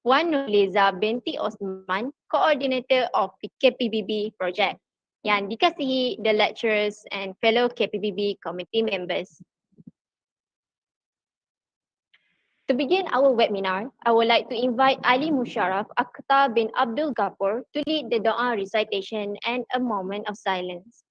Wan Nurliza binti Osman, coordinator of the KPBB project, yang dikasihi the lecturers and fellow KPBB committee members. To begin our webinar, I would like to invite Ali Musharraf Akhtar bin Abdul Ghaffur to lead the Doa recitation and a moment of silence.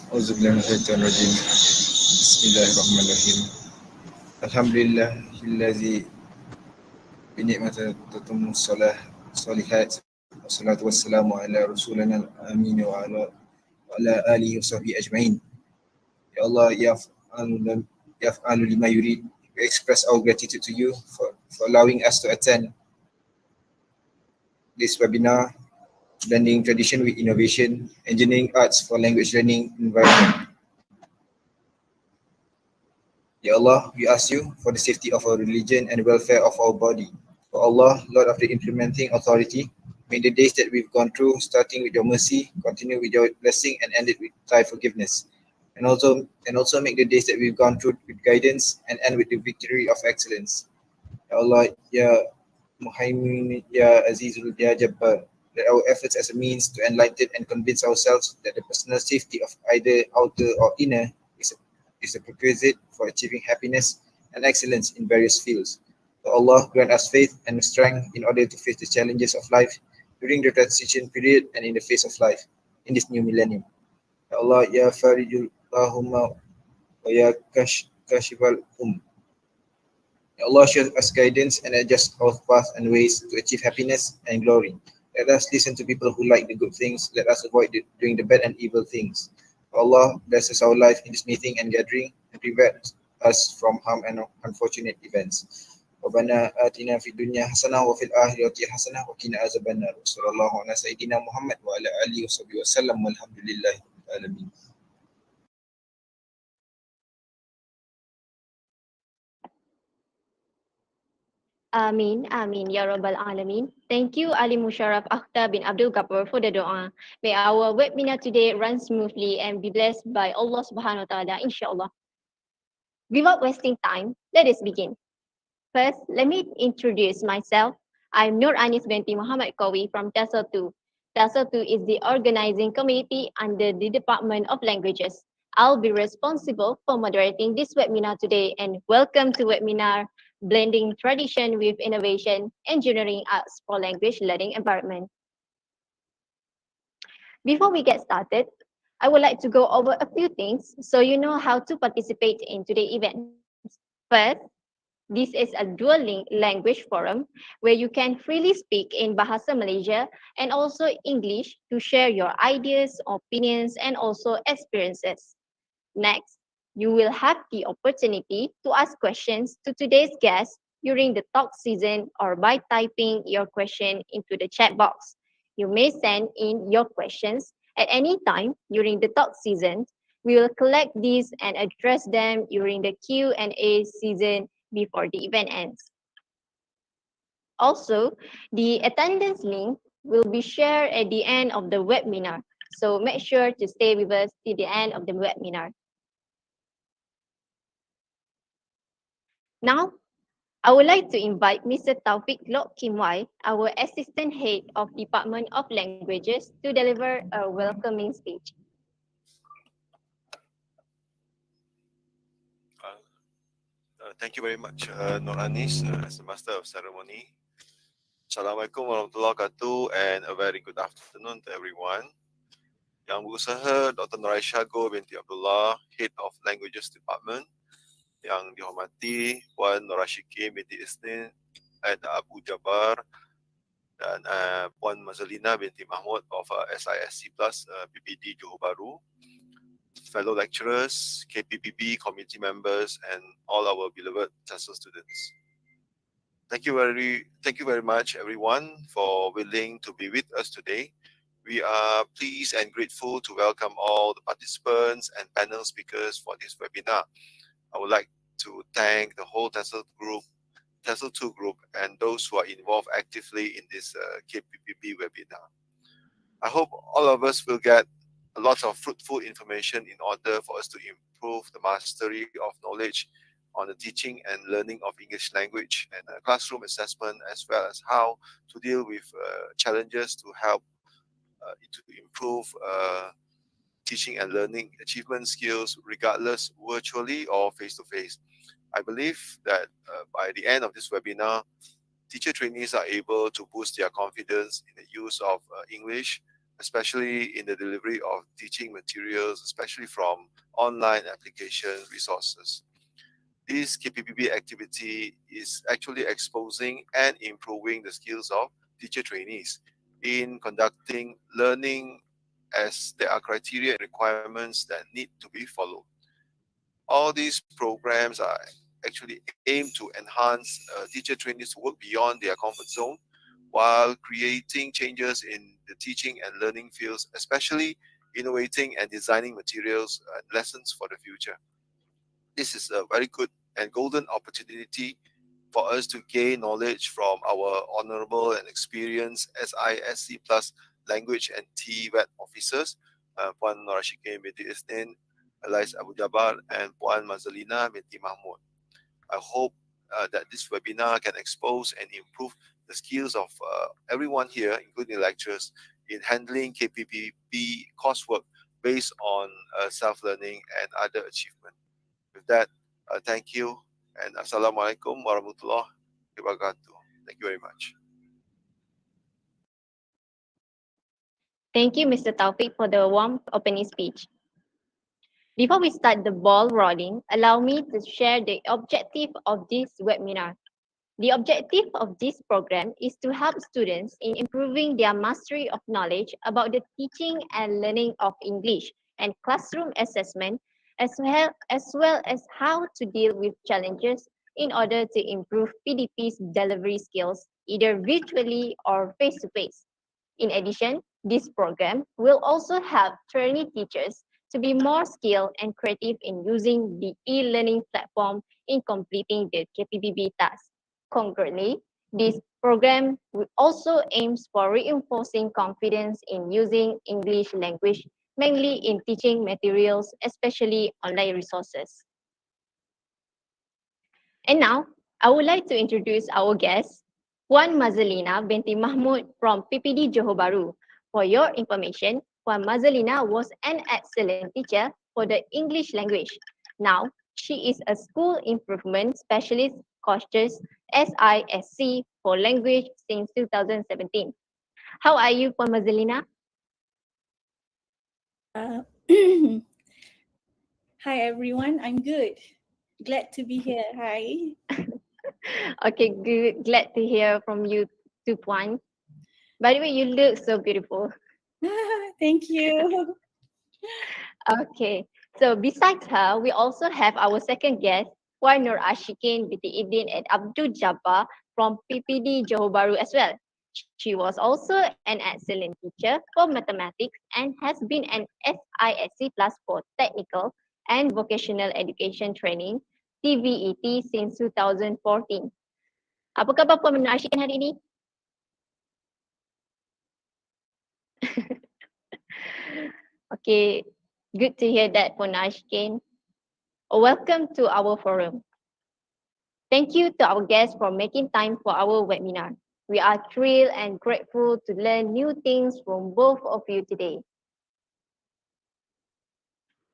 Auzubillahiminasyaitonirrajim. Bismillahirrahmanirrahim. Alhamdulillahillazi binikmati tatimmu sholihat. Wassalatu wassalamu ala rasulina al-amin wa ala alihi wa sahbihi ajma'in. Ya Allah, yaf'alu lima yurid. We express our gratitude to you for allowing us to attend this webinar, blending tradition with innovation, engineering arts for language learning environment. Ya Allah, we ask you for the safety of our religion and welfare of our body. For Allah, Lord of the implementing authority, may the days that we've gone through, starting with your mercy, continue with your blessing, and end it with thy forgiveness. And also make the days that we've gone through with guidance and end with the victory of excellence. Ya Allah, Ya Muhaimin, Ya Azizul, Ya Jabbar, let our efforts as a means to enlighten and convince ourselves that the personal safety of either outer or inner is a prerequisite for achieving happiness and excellence in various fields. So Allah grant us faith and strength in order to face the challenges of life during the transition period and in the face of life in this new millennium. Ya Allah, Ya Farijul Allahumma wa Ya Kashifal Ya Allah, show us guidance and adjust our paths and ways to achieve happiness and glory. Let us listen to people who like the good things. Let us avoid doing the bad and evil things. Allah blesses our life in this meeting and gathering and prevent us from harm and unfortunate events. ربنا آتنا في الدنيا حسنة وفي الآخرة حسنة وقنا عذاب النار وصلى الله على سيدنا محمد وعلى آله وصحبه وسلم والحمد لله رب العالمين. Amin, Amin, Ya Rabbal Alameen. Thank you, Ali Musharraf Akhtar bin Abdul Ghaffur for the dua. May our webinar today run smoothly and be blessed by Allah Subhanahu Wa Taala, inshallah. Without wasting time, let us begin. First, let me introduce myself. I'm Nur Anis binti Muhammad Kawi from TESOL 2. TESOL 2 is the organizing committee under the Department of Languages. I'll be responsible for moderating this webinar today, and welcome to webinar Blending Tradition with Innovation, Engineering Arts for Language Learning Environment. Before we get started, I would like to go over a few things so you know how to participate in today's event. First, this is a dual language forum where you can freely speak in Bahasa Malaysia and also English to share your ideas, opinions, and also experiences. Next, you will have the opportunity to ask questions to today's guest during the talk season or by typing your question into the chat box. You may send in your questions at any time during the talk season. We will collect these and address them during the Q&A season before the event ends. Also, the attendance link will be shared at the end of the webinar. So make sure to stay with us till the end of the webinar. Now, I would like to invite Mr. Taufik Lok Kim Wai, our Assistant Head of Department of Languages, to deliver a welcoming speech. Thank you very much, Nur Anis, as the Master of Ceremony. Assalamualaikum warahmatullahi wabarakatuh and a very good afternoon to everyone. Yang Berusaha Dr. Nur Aisyago binti Abdullah, Head of Languages Department. Yang dihormati Puan Nur Ashikin binti Isnin and Abu Jabar dan Puan Mazalina binti Mahmud of SISC Plus PPD Johor Bahru, fellow lecturers, KPPB community members, and all our beloved TESOL students. Thank you very much, everyone, for willing to be with us today. We are pleased and grateful to welcome all the participants and panel speakers for this webinar. I would like to thank the whole TESOL 2 group, and those who are involved actively in this KPPB webinar. I hope all of us will get a lot of fruitful information in order for us to improve the mastery of knowledge on the teaching and learning of English language and classroom assessment, as well as how to deal with challenges to help to improve teaching and learning achievement skills, regardless virtually or face-to-face. I believe that by the end of this webinar, teacher trainees are able to boost their confidence in the use of English, especially in the delivery of teaching materials, especially from online application resources. This KPPB activity is actually exposing and improving the skills of teacher trainees in conducting learning, as there are criteria and requirements that need to be followed. All these programs are actually aimed to enhance teacher trainees to work beyond their comfort zone while creating changes in the teaching and learning fields, especially innovating and designing materials and lessons for the future. This is a very good and golden opportunity for us to gain knowledge from our honorable and experienced SISC Plus language and TVET officers, Puan Nur Ashikin binti Isnin, Alais Abu Jabar, and Puan Mazalina binti Mahmud. I hope that this webinar can expose and improve the skills of everyone here, including lecturers, in handling KPPB coursework based on self-learning and other achievement. With that, thank you, and Assalamualaikum warahmatullahi wabarakatuh. Thank you very much. Thank you, Mr. Taufik, for the warm opening speech. Before we start the ball rolling, allow me to share the objective of this webinar. The objective of this program is to help students in improving their mastery of knowledge about the teaching and learning of English and classroom assessment, as well as how to deal with challenges in order to improve PDP's delivery skills, either virtually or face-to-face. In addition, this program will also help trainee teachers to be more skilled and creative in using the e-learning platform in completing the KPPB task. Concurrently, this program also aims for reinforcing confidence in using English language, mainly in teaching materials, especially online resources. And now, I would like to introduce our guest, Puan Mazalina binti Mahmud from PPD Johor Bahru. For your information, Puan Mazalina was an excellent teacher for the English language. Now, she is a school improvement specialist courses SISC for language since 2017. How are you, Puan Mazalina? Hi everyone, I'm good. Glad to be here. Hi. Okay, good. Glad to hear from you too, Puan. By the way, you look so beautiful. Thank you. Okay, so besides her, we also have our second guest, Puan Nur Ashikin binti Idin and Abdul Jabbar from PPD Johor Bahru as well. She was also an excellent teacher for mathematics and has been an SISC Plus for technical and vocational education training TVET since 2014. Apa khabar Puan Nur Ashikin hari ini? Okay, good to hear that Puan Nur Ashikin. Welcome to our forum. Thank you to our guests for making time for our webinar. We are thrilled and grateful to learn new things from both of you today.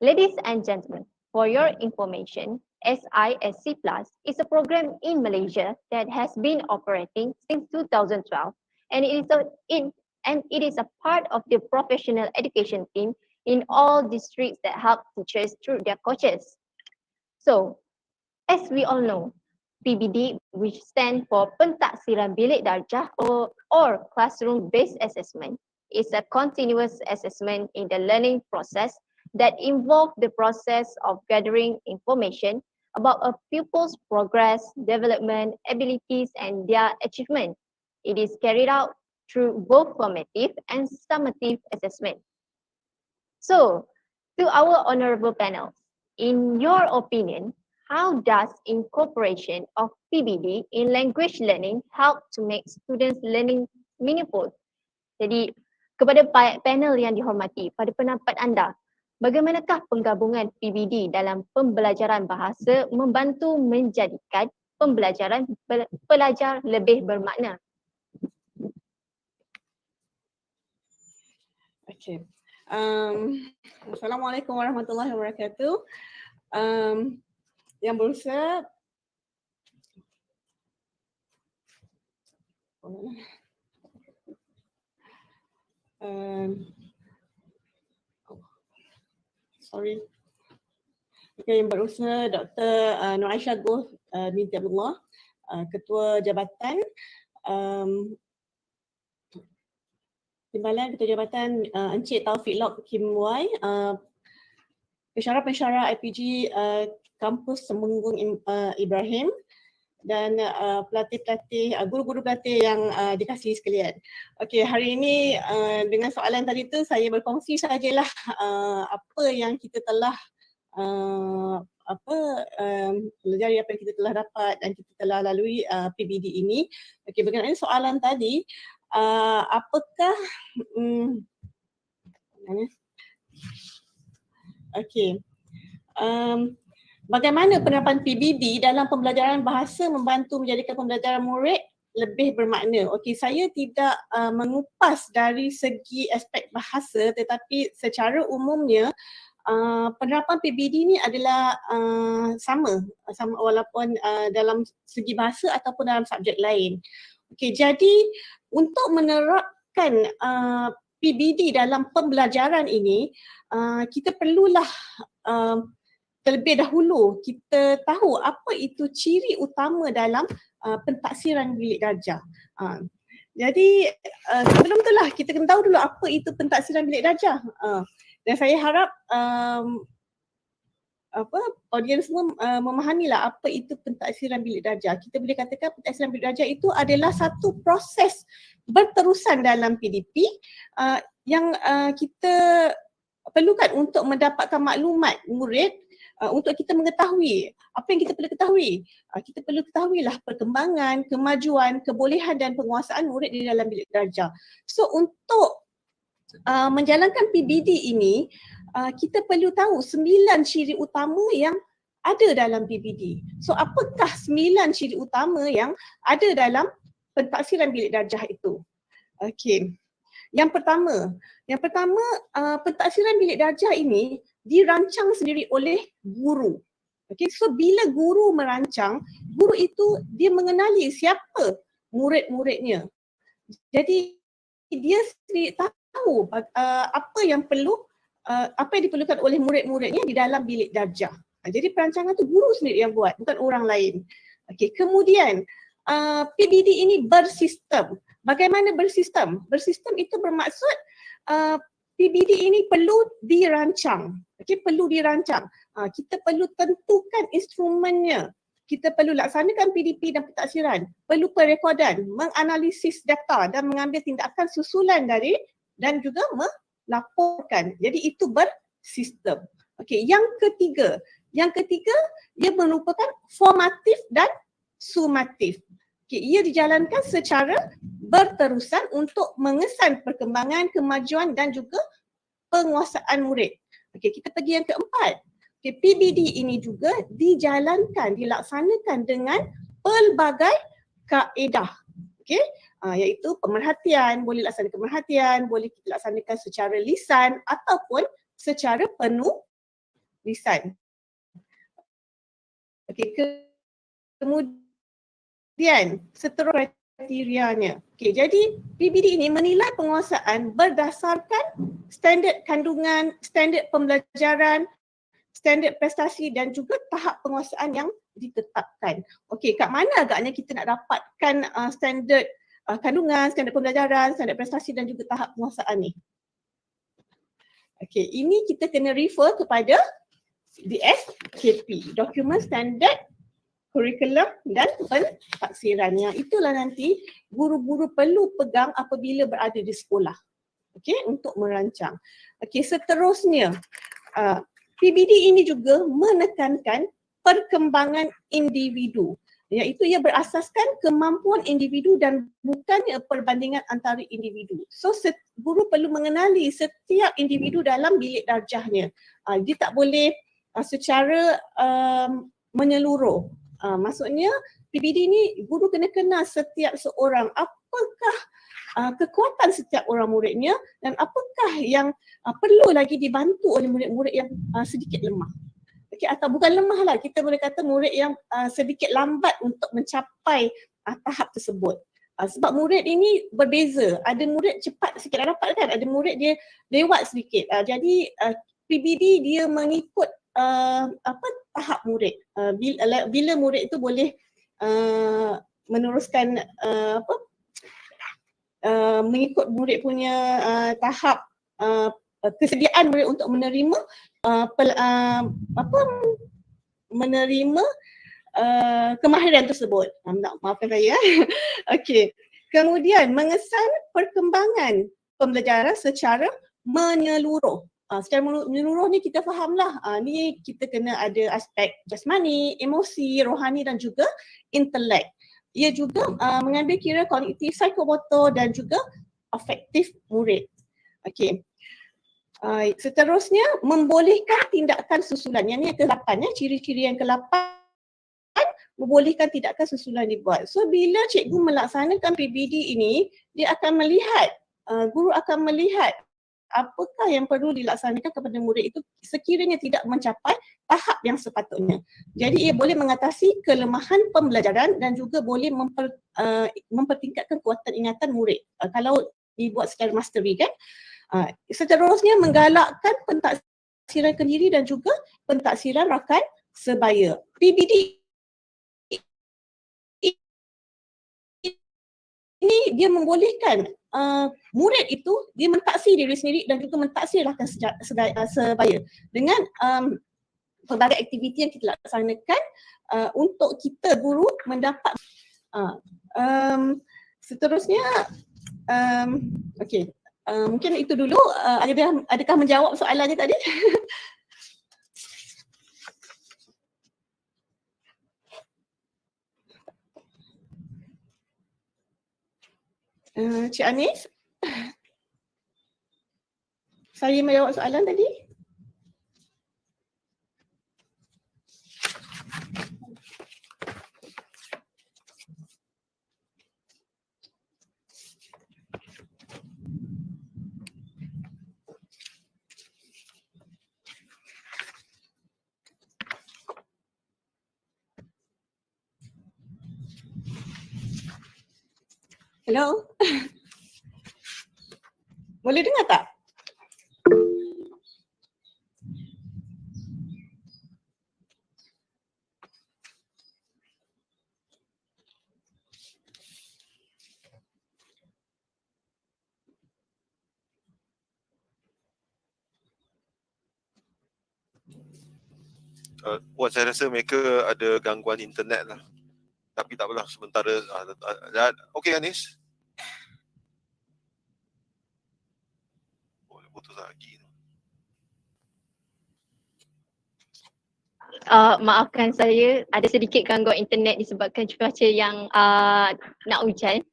Ladies and gentlemen, for your information, SISC Plus is a program in Malaysia that has been operating since 2012 and it is a part of the professional education team in all districts that help teachers through their courses. So, as we all know, PBD, which stands for Pentaksiran Bilik Darjah or classroom-based assessment, is a continuous assessment in the learning process that involves the process of gathering information about a pupil's progress, development, abilities, and their achievement. It is carried out through both formative and summative assessment. So, to our honorable panels, in your opinion, how does incorporation of PBD in language learning help to make students learning meaningful? Jadi, kepada panel yang dihormati, pada pendapat anda, bagaimanakah penggabungan PBD dalam pembelajaran bahasa membantu menjadikan pembelajaran pelajar lebih bermakna? Okay. Assalamualaikum warahmatullahi wabarakatuh. Yang berusaha yang berusaha Dr. Nur Aisyah Goh binti Abdullah, Ketua Jabatan Timbalan Ketua Jabatan Encik Taufik Lok Kim Wai, pensyarah-pensyarah IPG Kampus Temenggung Ibrahim dan pelatih-pelatih, guru-guru pelatih yang dikasihi sekalian. Okey, hari ini dengan soalan tadi tu saya berkongsi sajalah apa yang kita telah pelajari, apa yang kita telah dapat dan kita telah lalui PBD ini. Okey, berkenaan soalan tadi, apakah bagaimana penerapan PBD dalam pembelajaran bahasa membantu menjadikan pembelajaran murid lebih bermakna? Okey, saya tidak mengupas dari segi aspek bahasa, tetapi secara umumnya penerapan PBD ni adalah sama walaupun dalam segi bahasa ataupun dalam subjek lain. Okey, jadi untuk menerapkan PBD dalam pembelajaran ini, kita perlulah terlebih dahulu kita tahu apa itu ciri utama dalam pentaksiran bilik darjah. Jadi sebelum itulah kita kena tahu dulu apa itu pentaksiran bilik darjah. Dan saya harap audiens semua memahamilah apa itu pentaksiran bilik darjah. Kita boleh katakan pentaksiran bilik darjah itu adalah satu proses berterusan dalam PDP yang kita perlukan untuk mendapatkan maklumat murid, untuk kita mengetahui apa yang kita perlu ketahui. Kita perlu ketahuilah perkembangan, kemajuan, kebolehan dan penguasaan murid di dalam bilik darjah. So untuk menjalankan PBD ini, kita perlu tahu 9 ciri utama yang ada dalam PBD. So apakah 9 ciri utama yang ada dalam pentaksiran bilik darjah itu? Okey. Yang pertama, pentaksiran bilik darjah ini dirancang sendiri oleh guru. Okey, so bila guru merancang, guru itu dia mengenali siapa murid-muridnya. Jadi dia sendiri tahu apa yang diperlukan oleh murid-muridnya di dalam bilik darjah. Jadi perancangan tu guru sendiri yang buat, bukan orang lain. Okey, kemudian PBD ini bersistem. Bagaimana bersistem? Bersistem itu bermaksud PBD ini perlu dirancang. Okey, perlu dirancang. Kita perlu tentukan instrumennya. kita perlu laksanakan PDP dan pentaksiran, perlu perekodan, menganalisis data dan mengambil tindakan susulan dari dan juga melaporkan. Jadi itu bersistem. Okey, yang ketiga ia merupakan formatif dan sumatif. Okey, ia dijalankan secara berterusan untuk mengesan perkembangan, kemajuan dan juga penguasaan murid. Okey, kita pergi yang keempat. Okay, PBD ini juga dijalankan, dilaksanakan dengan pelbagai kaedah. Okay, iaitu pemerhatian, boleh laksanakan pemerhatian, boleh kita laksanakan secara lisan ataupun secara penuh lisan. Okay, kemudian seterusnya kriterianya. Okay, jadi PBD ini menilai penguasaan berdasarkan standard kandungan, standard pembelajaran, standard prestasi dan juga tahap penguasaan yang ditetapkan. Okey, kat mana agaknya kita nak dapatkan standard kandungan, standard pembelajaran, standard prestasi dan juga tahap penguasaan ni? Okey, ini kita kena refer kepada DSKP, Dokumen Standard Kurikulum dan Pentaksiran. Yang itulah nanti guru-guru perlu pegang apabila berada di sekolah. Okey, untuk merancang. Okey, seterusnya PBD ini juga menekankan perkembangan individu, iaitu ia berasaskan kemampuan individu dan bukannya perbandingan antara individu. So guru perlu mengenali setiap individu dalam bilik darjahnya. Dia tak boleh secara menyeluruh. Maksudnya PBD ni guru kena kenal setiap seorang, apakah kekuatan setiap orang muridnya dan apakah yang perlu lagi dibantu oleh murid-murid yang sedikit lemah. Okay, atau bukan lemah lah, kita boleh kata murid yang sedikit lambat untuk mencapai tahap tersebut. Sebab murid ini berbeza, ada murid cepat sikit dah dapat kan, ada murid dia lewat sedikit. Jadi PBD dia mengikut tahap murid. Bila murid itu boleh meneruskan mengikut murid punya tahap kesediaan murid untuk menerima menerima kemahiran tersebut. Maafkan saya. Okey. Kemudian mengesan perkembangan pembelajaran secara menyeluruh. Secara menyeluruh ni kita fahamlah, ni kita kena ada aspek jasmani, emosi, rohani dan juga intelek. Ia juga mengambil kira kognitif, psikomotor dan juga afektif murid. Okey. Seterusnya membolehkan tindakan susulan. Yang ni yang ke-8 ya, ciri-ciri yang ke-8 membolehkan tindakan susulan dibuat. So bila cikgu melaksanakan PBD ini, dia akan melihat, guru akan melihat apakah yang perlu dilaksanakan kepada murid itu sekiranya tidak mencapai tahap yang sepatutnya. Jadi ia boleh mengatasi kelemahan pembelajaran dan juga boleh mempertingkatkan kekuatan ingatan murid kalau dibuat secara mastery kan. Seterusnya menggalakkan pentaksiran kendiri dan juga pentaksiran rakan sebaya. PBD ini dia membolehkan murid itu dia mentaksir diri sendiri dan juga mentaksir rakan sebaya dengan pelbagai aktiviti yang kita laksanakan untuk kita guru mendapat seterusnya okey. Mungkin itu dulu. Adakah menjawab soalannya tadi? Cik Anis? Saya menjawab soalan tadi? Hello? Boleh dengar tak? Buat saya rasa mereka ada gangguan internet lah. Tapi tak apalah sementara. Okey Anis. Boleh putus lagi. Maafkan saya, ada sedikit gangguan internet disebabkan cuaca yang nak hujan.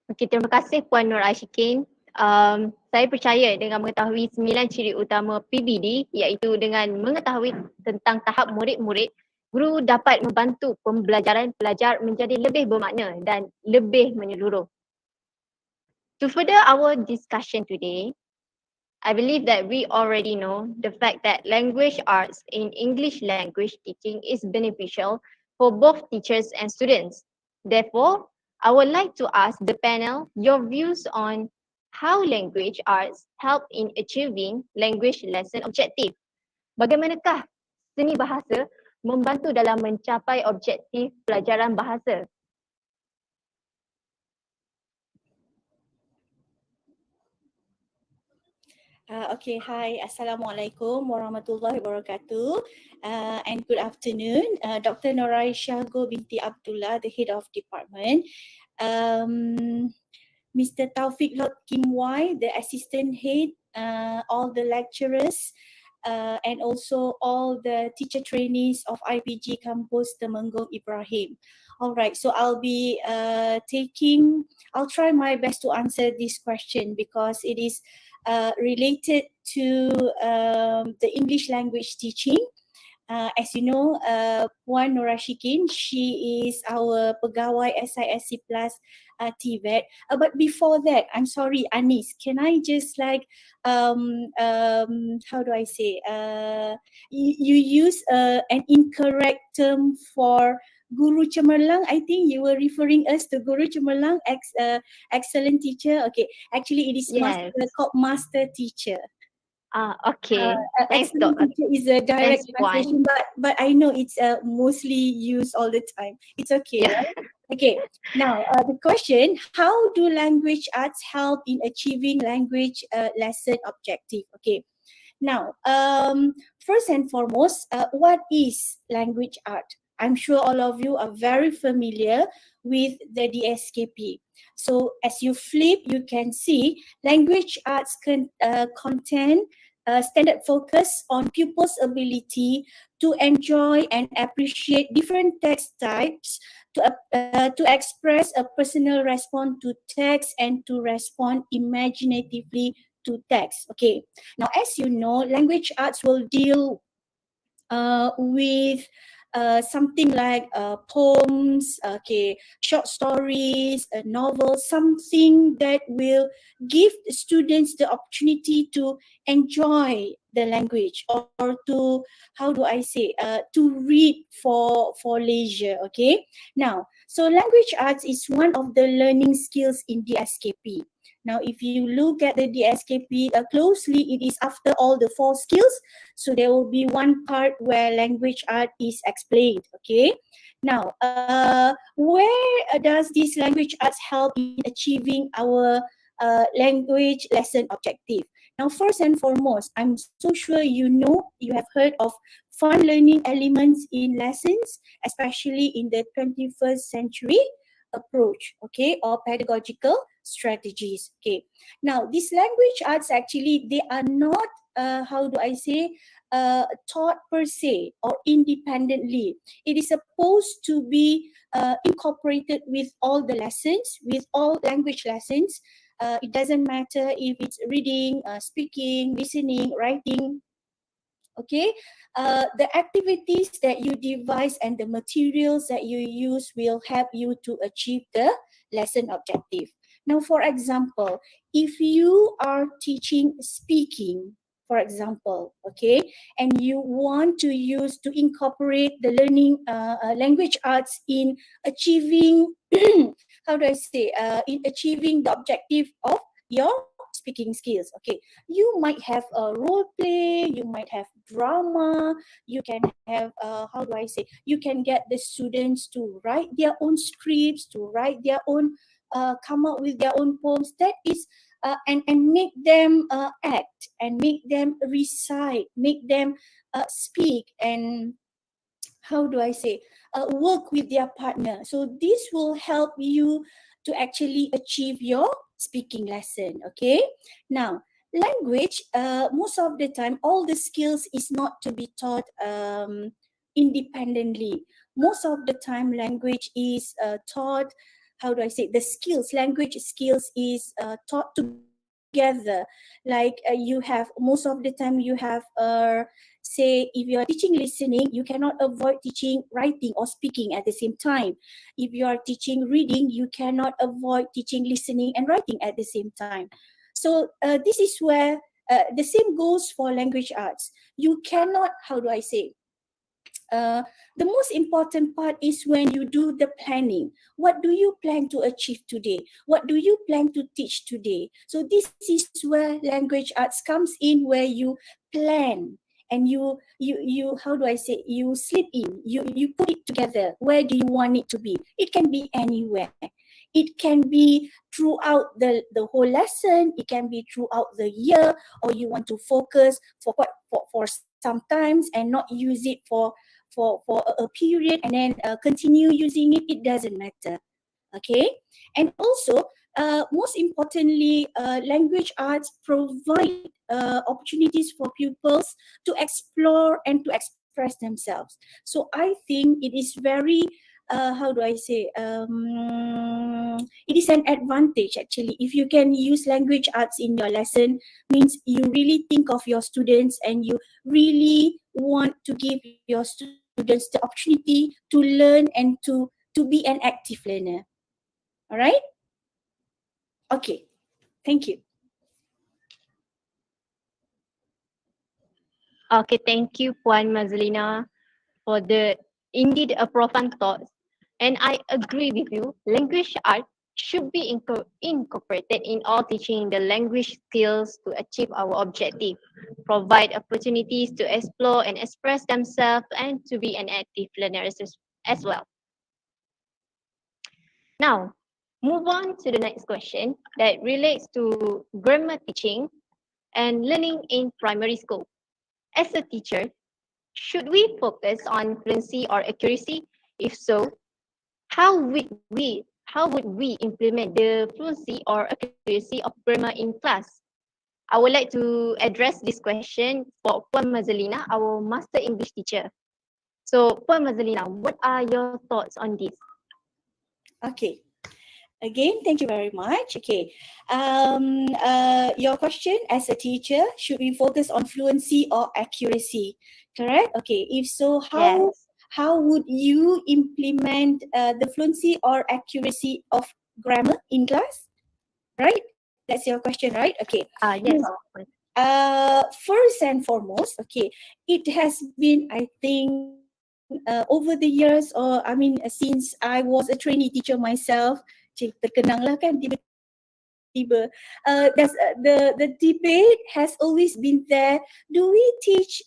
Okey, terima kasih Puan Nur Ashikin. Saya percaya dengan mengetahui 9 ciri utama PBD iaitu dengan mengetahui tentang tahap murid-murid, guru dapat membantu pembelajaran pelajar menjadi lebih bermakna dan lebih menyeluruh. To further our discussion today, I believe that we already know the fact that language arts in English language teaching is beneficial for both teachers and students. Therefore, I would like to ask the panel your views on how language arts help in achieving language lesson objective. Bagaimanakah seni bahasa membantu dalam mencapai objektif pelajaran bahasa? Okay, hi. Assalamualaikum warahmatullahi wabarakatuh. And good afternoon. Dr. Norai Syahgo binti Abdullah, the head of department. Mr. Taufik Lot Kim Wai, the assistant head, all the lecturers, and also all the teacher trainees of IPG Campus Temenggung Ibrahim. All right, so I'll try my best to answer this question because it is related to the English language teaching. As you know, Puan Nur Ashikin, she is our pegawai SISC Plus TVET. But before that, I'm sorry, Anis, can I just how do I say? You use an incorrect term for Guru Cemerlang. I think you were referring us to Guru Cemerlang, excellent teacher. Okay, actually it is Yes. called master teacher. Okay. Thanks, Excellent Dr. teacher is a direct Thanks, Puan. translation, but I know it's mostly used all the time. It's okay, Yeah. right? Okay. Now the question: how do language arts help in achieving language lesson objective? Okay. Now, first and foremost, what is language art? I'm sure all of you are very familiar with the DSKP. So as you flip, you can see language arts content standard focus on pupils' ability to enjoy and appreciate different text types, to express a personal response to text and to respond imaginatively to text. Okay. Now, as you know, language arts will deal with something like poems, short stories, a novel, something that will give students the opportunity to enjoy the language or to, how do I say, to read for leisure. Okay. Now, so language arts is one of the learning skills in DSKP. Now, if you look at the DSKP closely, it is after all the 4 skills. So there will be one part where language art is explained. Okay. Now, where does this language arts help in achieving our language lesson objective? Now, first and foremost, I'm so sure you have heard of fun learning elements in lessons, especially in the 21st century approach, okay, or pedagogical strategies. Okay. Now, these language arts actually, they are not, taught per se or independently. It is supposed to be incorporated with all the lessons, with all language lessons. It doesn't matter if it's reading, speaking, listening, writing, Okay, the activities that you devise and the materials that you use will help you to achieve the lesson objective. Now, for example, if you are teaching speaking, for example, okay, and you want to incorporate the learning language arts in achieving, how do I say, in achieving the objective of your speaking skills. Okay, you might have a role play, you might have drama, you can have, how do I say, you can get the students to write their own scripts, to write their own, come up with their own poems. That is, and make them act, and make them recite, make them speak, and how do I say, work with their partner. So this will help you to actually achieve your speaking lesson. Okay, now language, most of the time all the skills is not to be taught independently. Most of the time language is taught, how do I say, the skills, language skills is taught together. Like you have, most of the time you have, say if you are teaching listening, you cannot avoid teaching writing or speaking at the same time. If you are teaching reading, you cannot avoid teaching listening and writing at the same time. So this is where the same goes for language arts. You cannot, how do I say, the most important part is when you do the planning. What do you plan to achieve today? What do you plan to teach today? So this is where language arts comes in, where you plan and you how do I say, you slip in, you put it together. Where do you want it to be? It can be anywhere. It can be throughout the whole lesson. It can be throughout the year, or you want to focus for some times and not use it for a period and then continue using it. It doesn't matter. Okay, and also most importantly, language arts provide opportunities for pupils to explore and to express themselves. So I think it is very, how do I say, it is an advantage actually if you can use language arts in your lesson. Means you really think of your students and you really want to give your students the opportunity to learn and to be an active learner. All right? Okay. Thank you. Okay, thank you, Puan Mazlina, for the indeed a profound thoughts. And I agree with you. Language art should be incorporated in all teaching the language skills to achieve our objective, provide opportunities to explore and express themselves, and to be an active learner as well. Now, move on to the next question that relates to grammar teaching and learning in primary school. As a teacher, should we focus on fluency or accuracy? If so, how would we implement the fluency or accuracy of grammar in class? I would like to address this question for Puan Mazlina, our master English teacher. So, Puan Mazlina, what are your thoughts on this? Okay. Again, thank you very much. Okay. Your question, as a teacher, should we focus on fluency or accuracy? Correct? Okay. If so, Yes. how would you implement the fluency or accuracy of grammar in class? Right? That's your question, right? Okay. Yes. First and foremost, okay, it has been, I think, over the years, or I mean, since I was a trainee teacher myself, terkenang lah kan tiba-tiba. The debate has always been there. Do we teach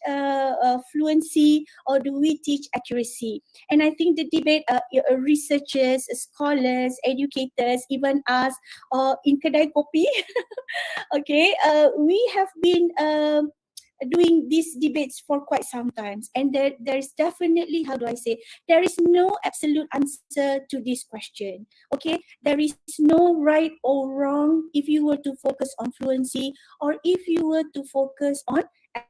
fluency or do we teach accuracy? And I think the debate, researchers, scholars, educators, even us, or in kedai kopi, okay, we have been doing these debates for quite some times, and there's definitely, how do I say, there is no absolute answer to this question. Okay, there is no right or wrong if you were to focus on fluency or if you were to focus on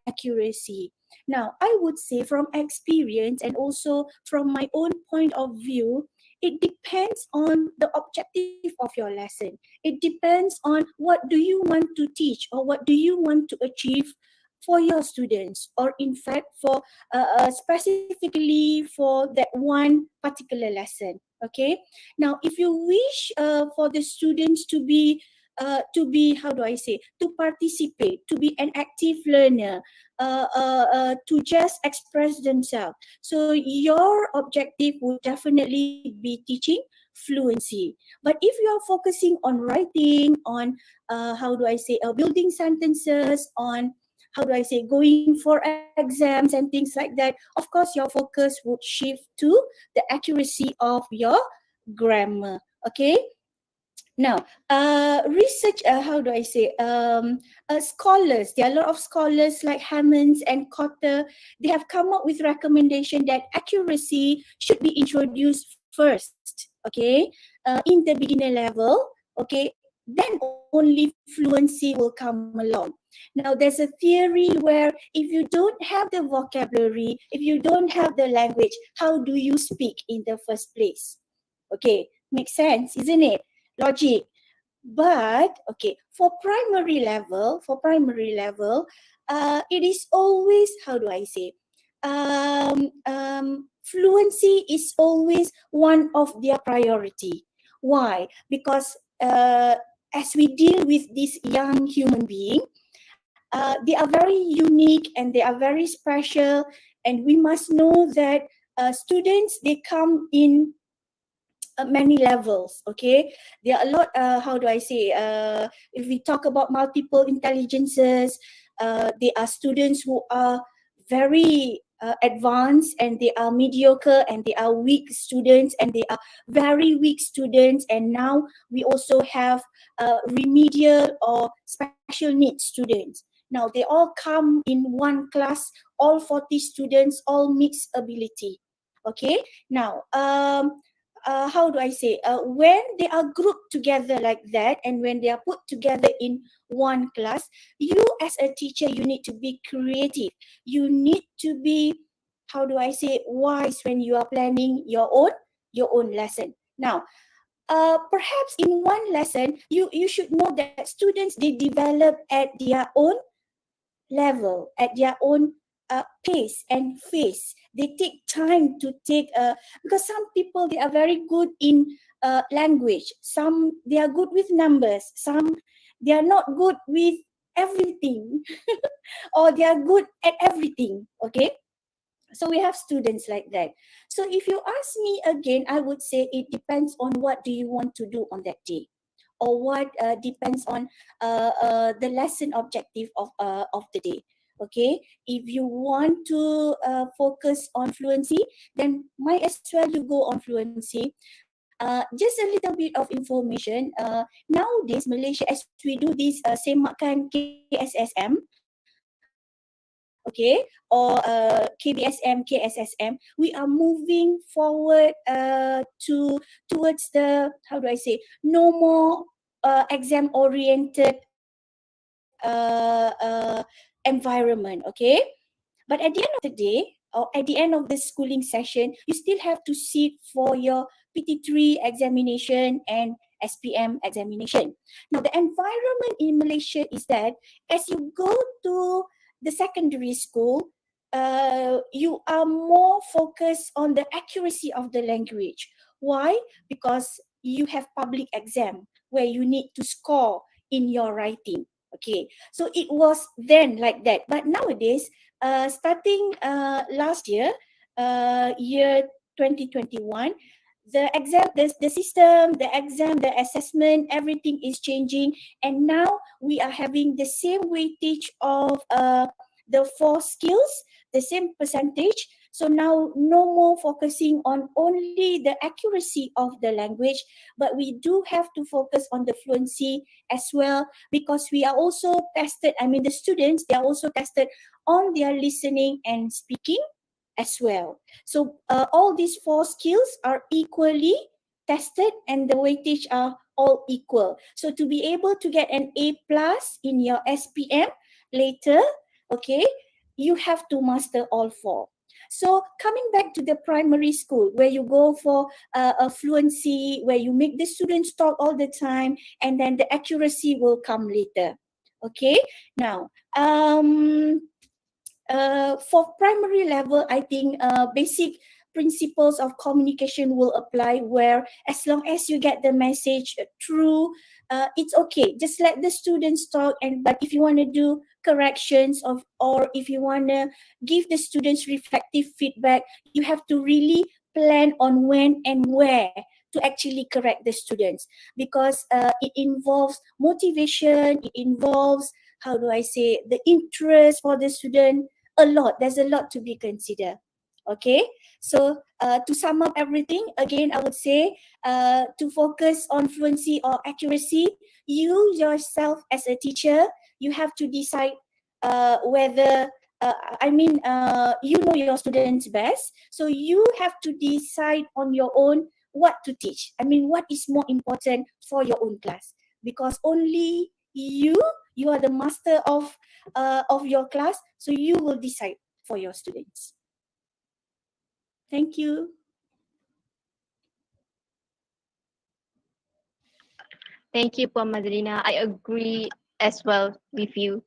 accuracy. Now, I would say from experience and also from my own point of view, it depends on the objective of your lesson. It depends on what do you want to teach or what do you want to achieve for your students, or in fact for specifically for that one particular lesson. Okay. Now, if you wish for the students to be, how do I say, to participate, to be an active learner, to just express themselves. So your objective would definitely be teaching fluency. But if you are focusing on writing, on how do I say, building sentences, on how do I say, going for exams and things like that, of course your focus would shift to the accuracy of your grammar. Okay. Now, research, how do I say, scholars, there are a lot of scholars like Hammonds and Cotter, they have come up with recommendation that accuracy should be introduced first, okay, in the beginner level, okay, then only fluency will come along. Now, there's a theory where if you don't have the vocabulary, if you don't have the language, how do you speak in the first place? Okay, makes sense, isn't it? Logic. But okay, for primary level, it is always, how do I say, fluency is always one of their priority. Why? Because as we deal with this young human being, they are very unique and they are very special, and we must know that students, they come in many levels. Okay, there are a lot, how do I say, if we talk about multiple intelligences, there are students who are very advanced, and they are mediocre, and they are weak students, and they are very weak students, and now we also have remedial or special needs students. Now they all come in one class, all 40 students, all mixed ability. Okay, now how do I say, when they are grouped together like that, and when they are put together in one class, you as a teacher, you need to be creative. You need to be, how do I say, wise when you are planning your own lesson. Now, perhaps in one lesson, you should know that students, they develop at their own level, at their own pace and phase. They take time to take, because some people, they are very good in language. Some, they are good with numbers. Some, they are not good with everything or they are good at everything. Okay. So we have students like that. So if you ask me again, I would say it depends on what do you want to do on that day, or what depends on the lesson objective of the day. Okay, if you want to focus on fluency, then might as well you go on fluency. Just a little bit of information. Nowadays, Malaysia, as we do this Semakan KSSM, okay, or KBSM, KSSM, we are moving forward towards the, how do I say, no more exam oriented environment. Okay, but at the end of the day, or at the end of the schooling session, you still have to sit for your PT3 examination and SPM examination. Now, the environment in Malaysia is that as you go to the secondary school, you are more focused on the accuracy of the language. Why? Because you have public exam where you need to score in your writing. Okay, so it was then like that. But nowadays, starting last year, year 2021, the exam, the system, the exam, the assessment, everything is changing, and now we are having the same weightage of the 4 skills, the same percentage. So now no more focusing on only the accuracy of the language, but we do have to focus on the fluency as well, because we are also tested, I mean the students, they are also tested on their listening and speaking as well. So all these 4 skills are equally tested, and the weightage are all equal. So to be able to get an A+ in your SPM later, okay, you have to master all 4. So coming back to the primary school, where you go for a fluency, where you make the students talk all the time, and then the accuracy will come later. Okay, now for primary level, I think basic principles of communication will apply, where as long as you get the message through, it's okay. Just let the students talk, but if you want to do corrections or if you want to give the students reflective feedback, you have to really plan on when and where to actually correct the students, because it involves motivation, it involves, how do I say, the interest for the student. There's a lot to be considered. Okay, so to sum up everything, again, I would say to focus on fluency or accuracy, you yourself as a teacher, you have to decide whether, you know your students best, so you have to decide on your own what to teach. What is more important for your own class, because only you are the master of your class, so you will decide for your students. Thank you. Thank you, Puan Madalina. I agree as well with you.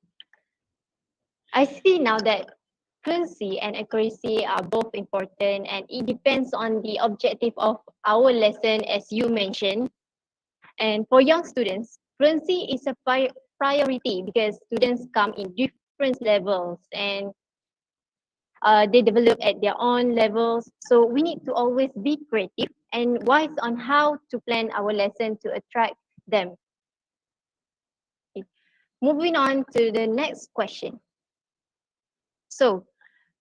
I see now that fluency and accuracy are both important, and it depends on the objective of our lesson, as you mentioned. And for young students, fluency is a priority because students come in different levels and they develop at their own levels. So we need to always be creative and wise on how to plan our lesson to attract them. Okay. Moving on to the next question. So,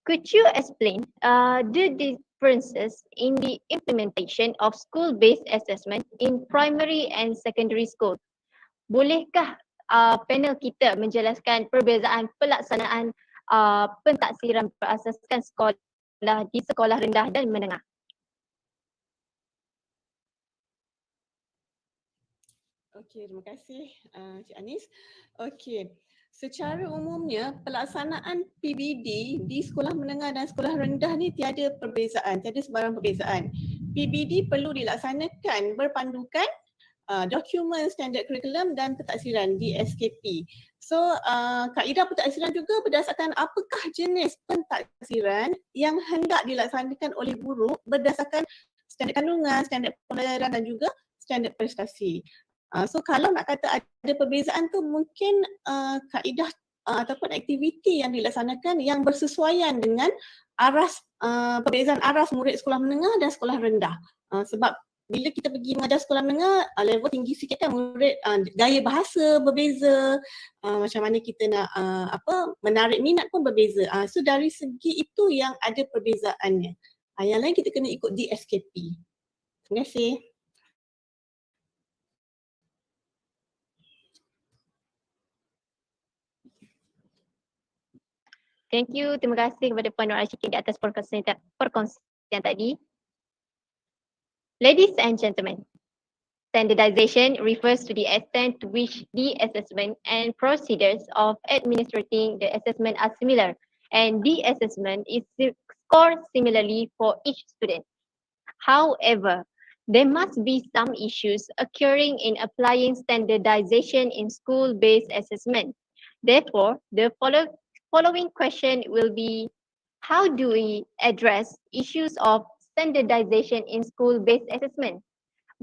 could you explain the differences in the implementation of school-based assessment in primary and secondary school? Bolehkah panel kita menjelaskan perbezaan pelaksanaan pentaksiran berasaskan sekolah di sekolah rendah dan menengah? Okey, terima kasih Cik Anis. Okey, secara umumnya pelaksanaan PBD di sekolah menengah dan sekolah rendah ni tiada perbezaan, tiada sebarang perbezaan. PBD perlu dilaksanakan berpandukan dokumen standard kurikulum dan pentaksiran DSKP. So kaedah pentaksiran juga berdasarkan apakah jenis pentaksiran yang hendak dilaksanakan oleh guru berdasarkan standard kandungan, standard pembelajaran dan juga standard prestasi. So kalau nak kata ada perbezaan tu mungkin kaedah ataupun aktiviti yang dilaksanakan yang bersesuaian dengan aras perbezaan aras murid sekolah menengah dan sekolah rendah. Sebab bila kita pergi mengajar sekolah menengah, level tinggi sikit kan murid, gaya bahasa berbeza, macam mana kita nak menarik minat pun berbeza. So dari segi itu yang ada perbezaannya. Yang lain kita kena ikut DSKP. Terima kasih. Thank you. Terima kasih kepada Puan Nur Ashikin di atas perkongsian tadi. Ladies and gentlemen, standardization refers to the extent to which the assessment and procedures of administrating the assessment are similar, and the assessment is scored similarly for each student. However, there must be some issues occurring in applying standardization in school-based assessment. Therefore, the following question will be, how do we address issues of standardization in school-based assessment?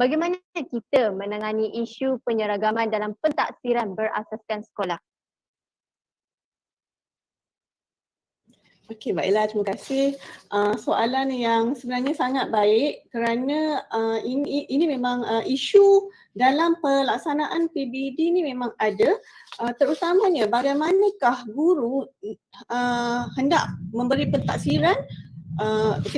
Bagaimana kita menangani isu penyeragaman dalam pentaksiran berasaskan sekolah? Okey, baiklah, terima kasih. Soalan yang sebenarnya sangat baik kerana ini memang isu dalam pelaksanaan PBD ni memang ada, terutamanya bagaimanakah guru hendak memberi pentaksiran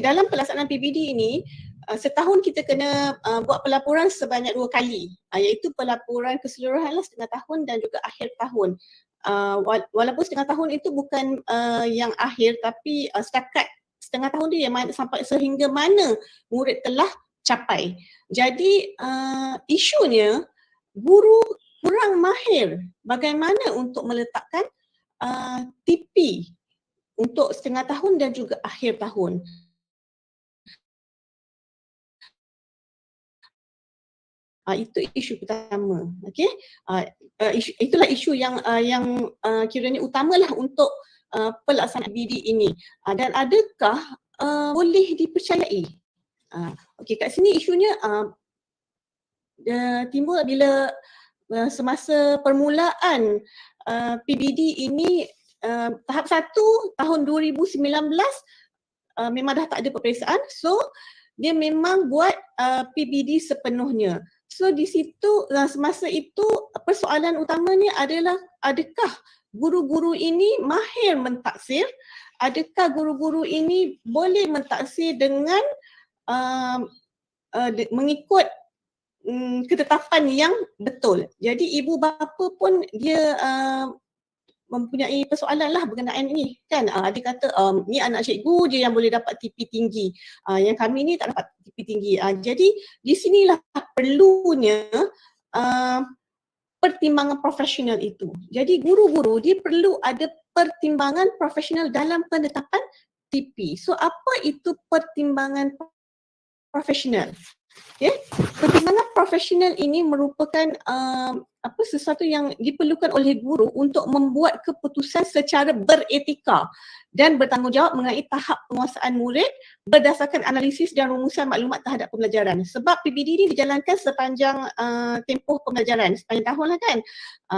dalam pelaksanaan PBD ini. Setahun kita kena buat pelaporan sebanyak 2 kali, iaitu pelaporan keseluruhan setengah tahun dan juga akhir tahun. Walaupun setengah tahun itu bukan yang akhir, tapi setakat setengah tahun dia yang sampai sehingga mana murid telah capai. Jadi isunya guru kurang mahir bagaimana untuk meletakkan TP untuk setengah tahun dan juga akhir tahun. Itu isu pertama, okey. Itulah isu yang kiranya utamalah untuk pelaksanaan PBD ini dan adakah boleh dipercayai? Okey, kat sini isunya timbul bila semasa permulaan PBD ini tahap 1 tahun 2019 memang dah tak ada peperiksaan, so dia memang buat PBD sepenuhnya. So di situ semasa itu persoalan utamanya adalah adakah guru-guru ini mahir mentaksir, adakah guru-guru ini boleh mentaksir dengan mengikut ketetapan yang betul. Jadi ibu bapa pun dia mempunyai persoalan lah berkenaan ini kan. Dia kata ni anak cikgu je yang boleh dapat TP tinggi, yang kami ni tak dapat TP tinggi. Jadi di sinilah perlunya pertimbangan profesional itu. Jadi guru-guru dia perlu ada pertimbangan profesional dalam penetapan TP. So apa itu pertimbangan profesional? Okay. Pertimbangan profesional ini merupakan sesuatu yang diperlukan oleh guru untuk membuat keputusan secara beretika dan bertanggungjawab mengenai tahap penguasaan murid berdasarkan analisis dan rumusan maklumat terhadap pembelajaran. Sebab PBD ini dijalankan sepanjang tempoh pembelajaran, sepanjang tahun lah kan.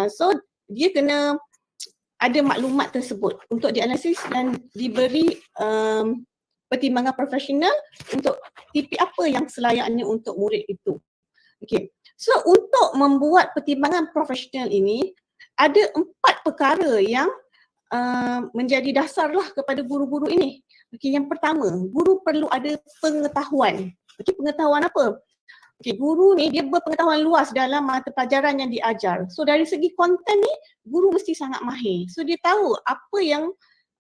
So dia kena ada maklumat tersebut untuk dianalisis dan diberi pertimbangan profesional untuk TP apa yang selayaknya untuk murid itu. Okey. So untuk membuat pertimbangan profesional ini ada 4 perkara yang menjadi dasarlah kepada guru-guru ini. Okey, yang pertama, guru perlu ada pengetahuan. Okey, pengetahuan apa? Okey, guru ni dia berpengetahuan luas dalam mata pelajaran yang diajar. So dari segi konten ni guru mesti sangat mahir. So dia tahu apa yang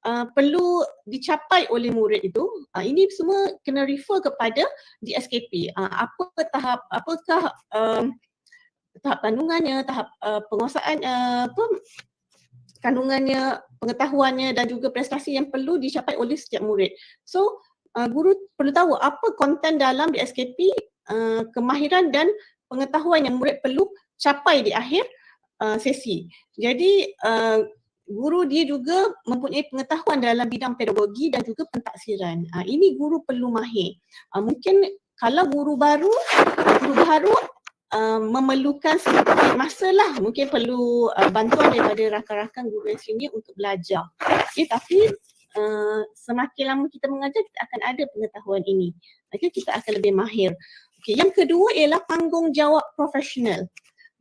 perlu dicapai oleh murid itu. Ini semua kena refer kepada DSKP. Apakah tahap kandungannya, tahap penguasaan kandungannya, pengetahuannya dan juga prestasi yang perlu dicapai oleh setiap murid. So guru perlu tahu apa konten dalam DSKP, kemahiran dan pengetahuan yang murid perlu capai di akhir sesi. Jadi guru dia juga mempunyai pengetahuan dalam bidang pedagogi dan juga pentaksiran. Ini guru perlu mahir. Mungkin kalau guru baru memerlukan sedikit masa lah, mungkin perlu bantuan daripada rakan-rakan guru yang senior untuk belajar. Tapi semakin lama kita mengajar, kita akan ada pengetahuan ini. Kita akan lebih mahir. Yang kedua ialah tanggungjawab profesional.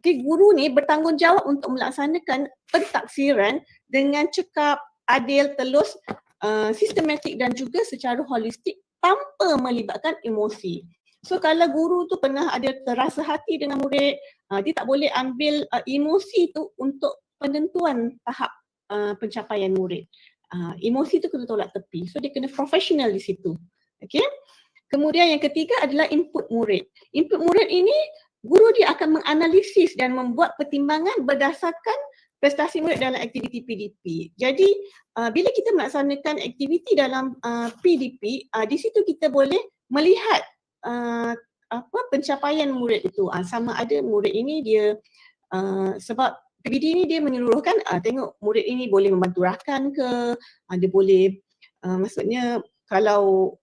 Guru ni bertanggungjawab untuk melaksanakan pentaksiran dengan cekap, adil, telus, sistematik dan juga secara holistik tanpa melibatkan emosi. So kalau guru tu pernah ada terasa hati dengan murid, dia tak boleh ambil emosi tu untuk penentuan tahap pencapaian murid. Emosi tu kena tolak tepi. So dia kena profesional di situ. Okay. Kemudian yang ketiga adalah input murid. Input murid ini guru dia akan menganalisis dan membuat pertimbangan berdasarkan prestasi murid dalam aktiviti PDP. Jadi bila kita melaksanakan aktiviti dalam PDP, di situ kita boleh melihat pencapaian murid itu. Sama ada murid ini dia sebab PBD ini dia menyeluruhkan tengok murid ini boleh membantu rakan ke, dia boleh maksudnya kalau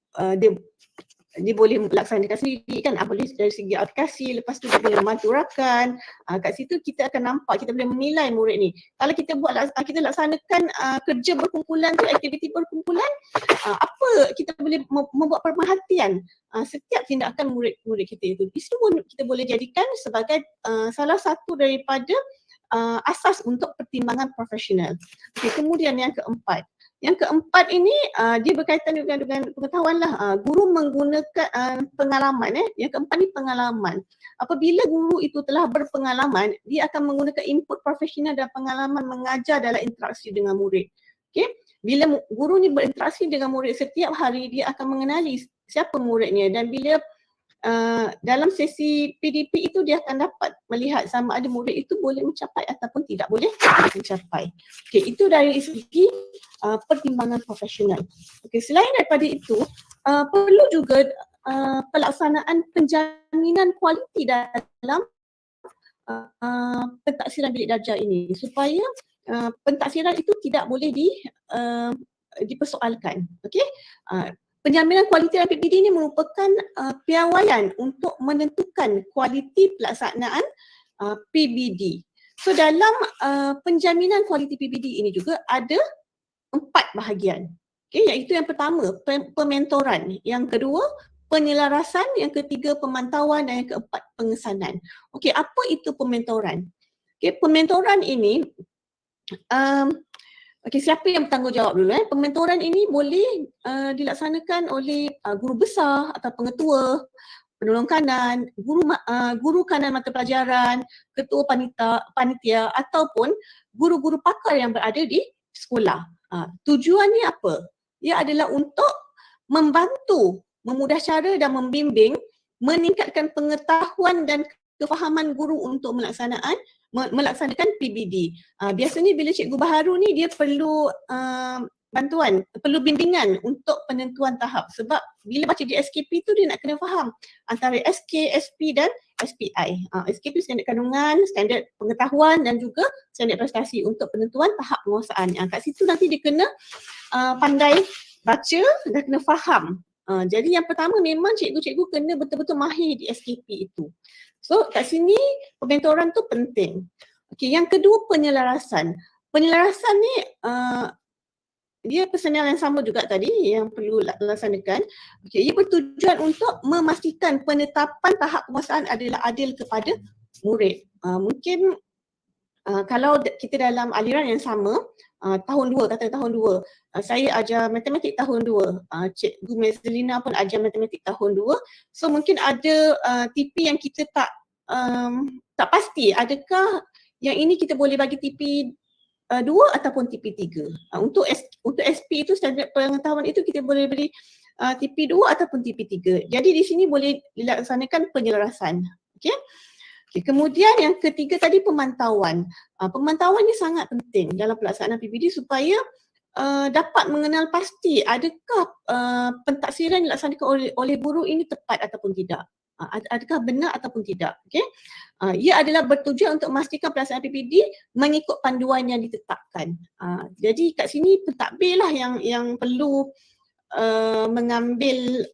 dia boleh melaksanakan sendiri kan, boleh dari segi aplikasi, lepas tu dia boleh membantu rakan. Kat situ kita akan nampak, kita boleh menilai murid ni. Kalau kita laksanakan kerja berkumpulan tu, aktiviti berkumpulan, apa kita boleh membuat pemerhatian setiap tindakan murid-murid kita itu. Itu pun kita boleh jadikan sebagai salah satu daripada asas untuk pertimbangan profesional. Kemudian yang keempat. Yang keempat ini dia berkaitan dengan pengetahuan lah. Guru menggunakan pengalaman. Yang keempat ni pengalaman. Apabila guru itu telah berpengalaman, dia akan menggunakan input profesional dan pengalaman mengajar dalam interaksi dengan murid. Okay? Bila guru ni berinteraksi dengan murid setiap hari, dia akan mengenali siapa muridnya dan bila dalam sesi PDP itu dia akan dapat melihat sama ada murid itu boleh mencapai ataupun tidak boleh mencapai. Okey, itu dari segi pertimbangan profesional. Okey, selain daripada itu perlu juga pelaksanaan penjaminan kualiti dalam pentaksiran bilik darjah ini supaya pentaksiran itu tidak boleh dipersoalkan. Okey. Penjaminan kualiti dalam PBD ini merupakan piawaian untuk menentukan kualiti pelaksanaan PBD. So dalam penjaminan kualiti PBD ini juga ada 4 bahagian. Okay, iaitu yang pertama pementoran, yang kedua penyelarasan, yang ketiga pemantauan dan yang keempat pengesanan. Okey, apa itu pementoran? Okey, pementoran ini siapa yang bertanggungjawab dulu? Pementoran ini boleh dilaksanakan oleh guru besar atau pengetua, penolong kanan, guru kanan mata pelajaran, ketua panitia ataupun guru-guru pakar yang berada di sekolah. Tujuannya apa? Ia adalah untuk membantu, memudah cara dan membimbing, meningkatkan pengetahuan dan kefahaman guru untuk melaksanakan PBD. Biasanya bila cikgu baharu ni dia perlu bantuan, perlu bimbingan untuk penentuan tahap, sebab bila baca di SKP tu dia nak kena faham antara SK, SP dan SPI. SK tu standard kandungan, standard pengetahuan dan juga standard prestasi untuk penentuan tahap penguasaan. Kat situ nanti dia kena pandai baca dan kena faham. Jadi yang pertama memang cikgu-cikgu kena betul-betul mahir di SKP itu. So kat sini pementoran tu penting. Okey, yang kedua penyelarasan. Penyelarasan ni dia personal yang sama juga tadi yang perlu laksanakan. Okey, ia bertujuan untuk memastikan penetapan tahap penguasaan adalah adil kepada murid. Mungkin kalau kita dalam aliran yang sama, tahun 2, saya ajar matematik tahun 2, Cikgu Mezlina pun ajar matematik tahun 2. So mungkin ada TP yang kita tak pasti, adakah yang ini kita boleh bagi TP 2 ataupun TP 3. Untuk SP itu standard pengetahuan itu kita boleh beri TP 2 ataupun TP 3. Jadi di sini boleh dilaksanakan penyelarasan. Okey. Okay, kemudian yang ketiga tadi pemantauan. Pemantauan ni sangat penting dalam pelaksanaan PBD supaya dapat mengenal pasti adakah pentaksiran yang dilaksanakan oleh guru ini tepat ataupun tidak. Adakah benar ataupun tidak. Okay? Ia adalah bertujuan untuk memastikan pelaksanaan PBD mengikut panduan yang ditetapkan. Jadi kat sini pentadbir lah yang perlu mengambil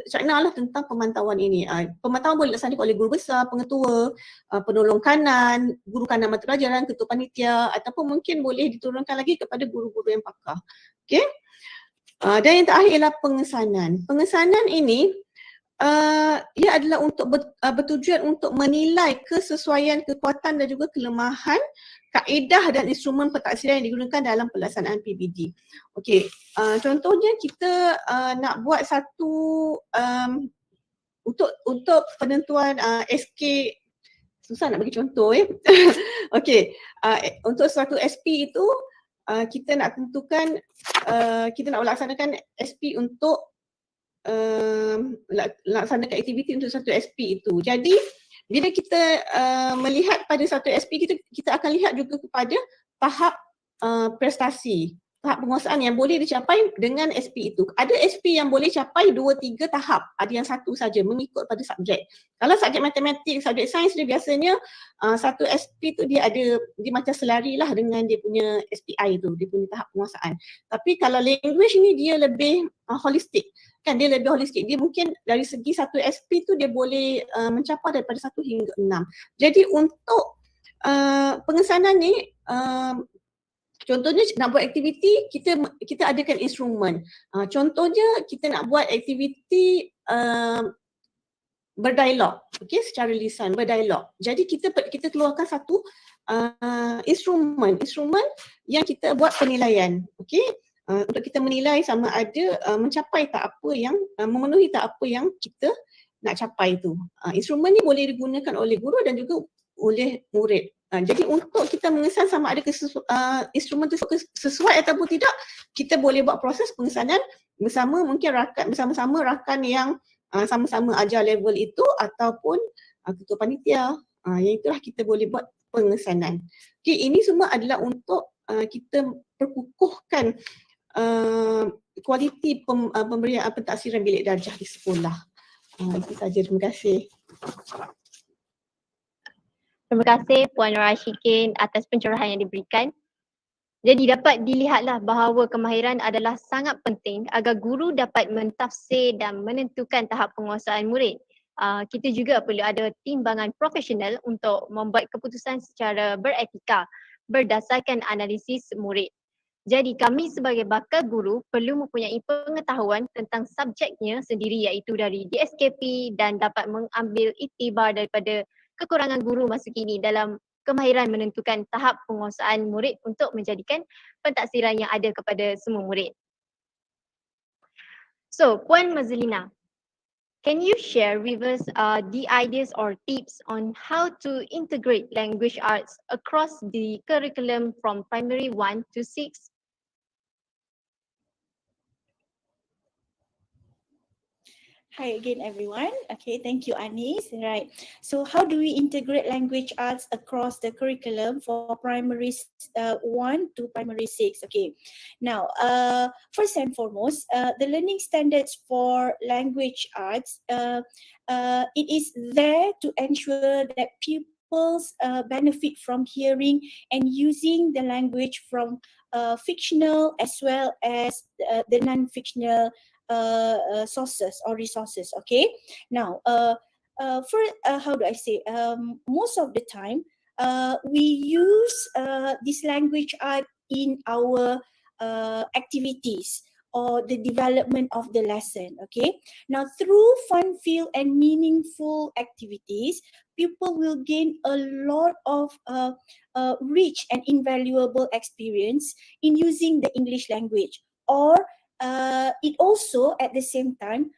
cakna lah tentang pemantauan ini. Pemantauan boleh dilaksanakan oleh guru besar, pengetua, penolong kanan, guru kanan mata pelajaran, ketua panitia ataupun mungkin boleh diturunkan lagi kepada guru-guru yang pakar. Okey. Dan yang terakhir ialah pengesanan. Pengesanan ini ia adalah untuk bertujuan untuk menilai kesesuaian, kekuatan dan juga kelemahan kaedah dan instrumen pentaksiran yang digunakan dalam pelaksanaan PBD. Okey, contohnya kita nak buat satu untuk penentuan SK, susah nak bagi contoh Okey, untuk suatu SP itu kita nak tentukan, kita nak melaksanakan SP untuk laksanakan aktiviti untuk satu SP itu. Jadi bila kita melihat pada satu SP, kita akan lihat juga kepada tahap prestasi, tahap penguasaan yang boleh dicapai dengan SP itu. Ada SP yang boleh capai 2-3 tahap, ada yang satu saja mengikut pada subjek. Kalau subjek matematik, subjek sains dia biasanya satu SP tu dia macam selari lah dengan dia punya SPI tu, dia punya tahap penguasaan. Tapi kalau language ni dia lebih holistik. Kan dia lebih holistik. Dia mungkin dari segi satu SP tu dia boleh mencapai daripada 1 hingga 6. Jadi untuk pengesanan ni contohnya nak buat aktiviti, kita adakan instrumen. Contohnya kita nak buat aktiviti berdialog, okey, secara lisan berdialog. Jadi kita keluarkan satu instrumen yang kita buat penilaian, okey. Untuk kita menilai sama ada mencapai tak apa yang memenuhi tak apa yang kita nak capai tu. Instrumen ni boleh digunakan oleh guru dan juga oleh murid. Jadi untuk kita mengesan sama ada instrumen tu sesuai ataupun tidak, kita boleh buat proses pengesanan bersama mungkin bersama-sama rakan yang sama-sama ajar level itu ataupun ketua panitia. Yang itulah kita boleh buat pengesanan. Okay, ini semua adalah untuk kita perkukuhkan kualiti pemberian pentaksiran bilik darjah di sekolah. Itu saja, terima kasih. Terima kasih Puan Rashikin atas pencerahan yang diberikan. Jadi dapat dilihatlah bahawa kemahiran adalah sangat penting agar guru dapat mentafsir dan menentukan tahap penguasaan murid. Kita juga perlu ada timbangan profesional untuk membuat keputusan secara beretika berdasarkan analisis murid. Jadi kami sebagai bakal guru perlu mempunyai pengetahuan tentang subjeknya sendiri iaitu dari DSKP dan dapat mengambil iktibar daripada kekurangan guru masa kini dalam kemahiran menentukan tahap penguasaan murid untuk menjadikan pentaksiran yang ada kepada semua murid. So, Puan Mazlina, can you share with us the ideas or tips on how to integrate language arts across the curriculum from primary 1 to 6? Hi again, everyone. Okay, thank you, Anis. Right. So, how do we integrate language arts across the curriculum for primary 1 to primary 6? Okay. Now, first and foremost, the learning standards for language arts, it is there to ensure that pupils benefit from hearing and using the language from fictional as well as the non-fictional sources or resources. Okay. Now, how do I say? Most of the time, we use this language art in our activities or the development of the lesson. Okay. Now, through fun, feel, and meaningful activities, people will gain a lot of rich and invaluable experience in using the English language, or it also at the same time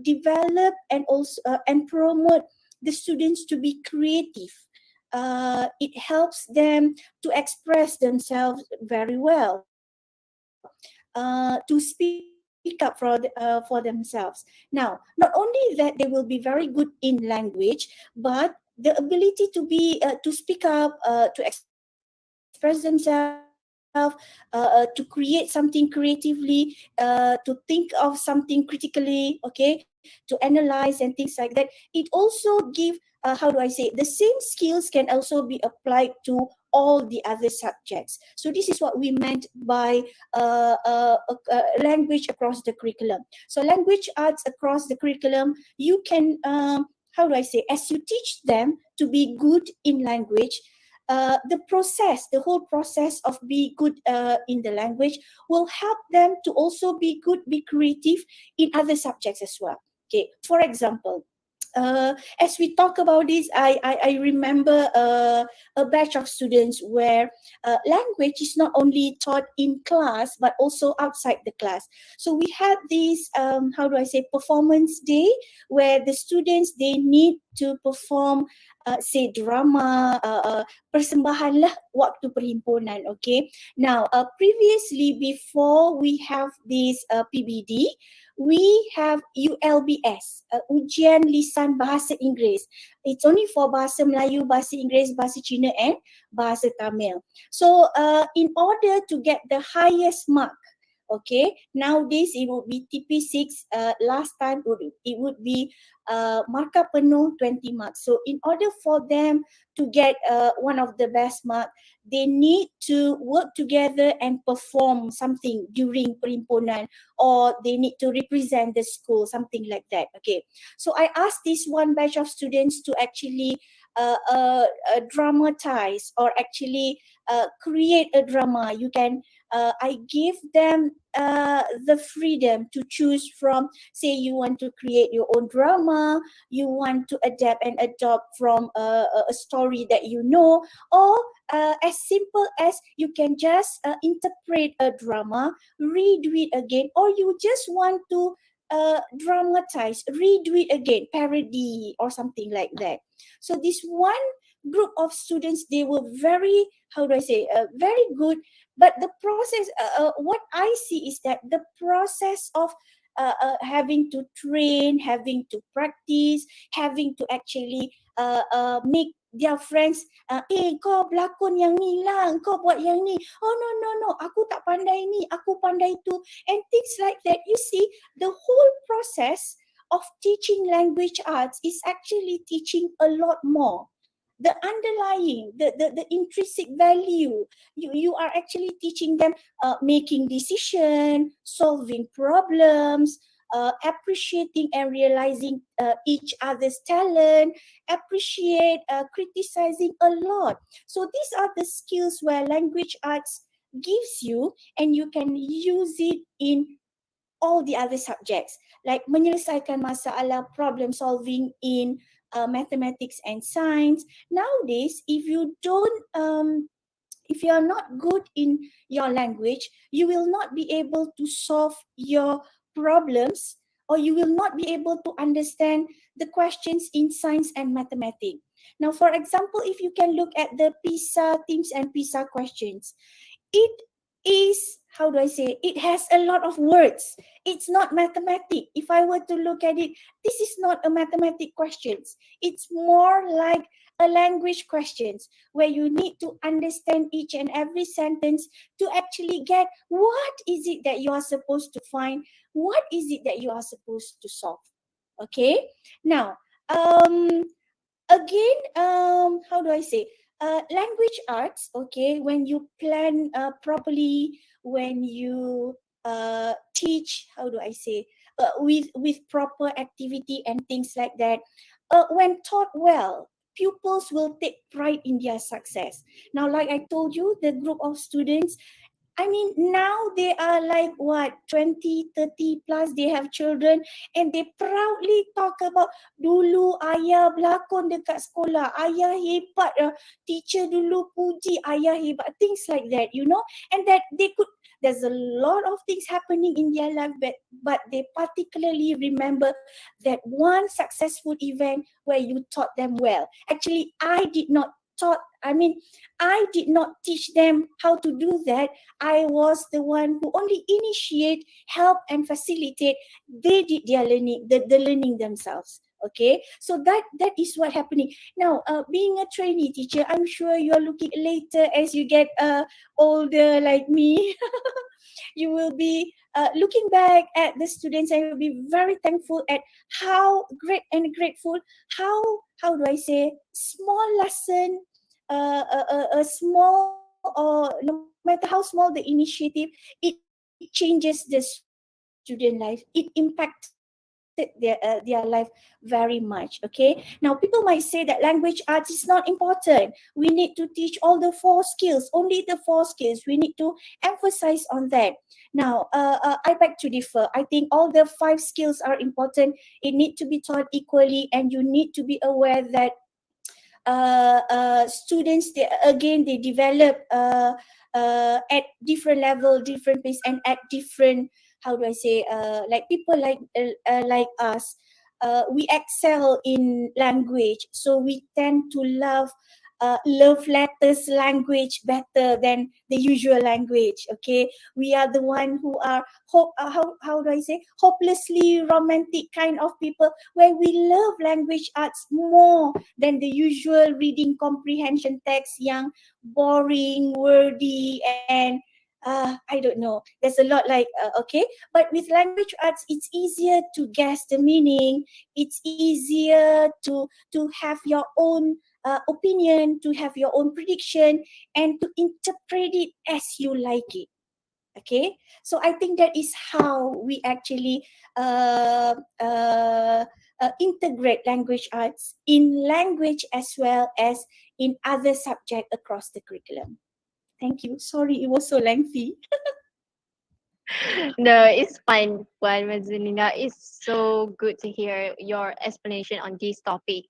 develop and also and promote the students to be creative. It helps them to express themselves very well, to speak up for themselves. Now, not only that they will be very good in language, but the ability to be to speak up, to express themselves, to create something creatively, to think of something critically, okay, to analyze and things like that. It also give, how do I say, the same skills can also be applied to all the other subjects. So this is what we meant by language across the curriculum. So language arts across the curriculum, you can, how do I say, as you teach them to be good in language, the whole process of be good in the language will help them to also be good, be creative in other subjects as well. Okay, for example, as we talk about this, I remember a batch of students where language is not only taught in class but also outside the class. So we had this, how do I say, performance day where the students, they need to perform say drama, persembahan lah waktu perhimpunan. Okay. Now, previously, before we have this PBD, we have ULBS, Ujian Lisan Bahasa Inggeris. It's only for Bahasa Melayu, Bahasa Inggeris, Bahasa Cina, and Bahasa Tamil. So, in order to get the highest mark, okay, nowadays it would be TP6. Last time it would be markah penuh 20 marks. So in order for them to get one of the best mark, they need to work together and perform something during perhimpunan, or they need to represent the school, something like that. Okay, so I asked this one batch of students to actually dramatize or actually create a drama. You can, I give them the freedom to choose from, say you want to create your own drama, you want to adapt and adopt from a story that you know, or as simple as you can just interpret a drama, redo it again, or you just want to dramatize, redo it again, parody or something like that. So this one group of students, they were very, how do I say, very good. But the process, what I see is that the process of having to train, having to practice, having to actually make their friends, kau berlakon yang ni lah, kau buat yang ni. Oh no, aku tak pandai ni, aku pandai tu. And things like that. You see, the whole process of teaching language arts is actually teaching a lot more the underlying, the intrinsic value. You are actually teaching them making decision, solving problems, appreciating and realizing each other's talent, appreciate, criticizing a lot. So these are the skills where language arts gives you, and you can use it in all the other subjects, like menyelesaikan masalah, problem solving in mathematics and science. Nowadays, if you are not good in your language, you will not be able to solve your problems, or you will not be able to understand the questions in science and mathematics. Now, for example, if you can look at the PISA themes and PISA questions, it is, how do I say, it has a lot of words. It's not mathematic. If I were to look at it, this is not a mathematic questions. It's more like a language questions, where you need to understand each and every sentence to actually get what is it that you are supposed to find, what is it that you are supposed to solve. Okay, now again, how do I say, language arts, okay, when you plan properly, when you teach, how do I say, with proper activity and things like that, when taught well, pupils will take pride in their success. Now, like I told you, the group of students, I mean, now they are like what, 20, 30 plus, they have children, and they proudly talk about, dulu ayah berlakon dekat sekolah, ayah hebat, teacher dulu puji ayah hebat, things like that, you know, and that they could, there's a lot of things happening in their life, but they particularly remember that one successful event where you taught them well. Actually, I did not teach them how to do that. I was the one who only initiate, help, and facilitate. They did their learning, the learning themselves. Okay, so that is what happening now. Being a trainee teacher, I'm sure you are looking later as you get older like me. You will be looking back at the students, and you'll be very thankful at how great and grateful, how do I say, small lesson, a small, or no matter how small the initiative, it changes the student life. It impacts their life very much. Okay, now people might say that language arts is not important, we need to teach all the 4 skills, only the 4 skills, we need to emphasize on that. Now I beg to differ. I think all the 5 skills are important. It need to be taught equally, and you need to be aware that students, they develop at different level, different pace, and at different, how do I say, like people like us, we excel in language, so we tend to love love letters language better than the usual language. Okay, we are the one who are how do I say, hopelessly romantic kind of people, where we love language arts more than the usual reading comprehension text yang boring, wordy, and I don't know. There's a lot like okay, but with language arts, it's easier to guess the meaning. It's easier to have your own opinion, to have your own prediction, and to interpret it as you like it. Okay, so I think that is how we actually integrate language arts in language as well as in other subjects across the curriculum. Thank you. Sorry, it was so lengthy. No, it's fine, Puan Mazlina. It's so good to hear your explanation on this topic.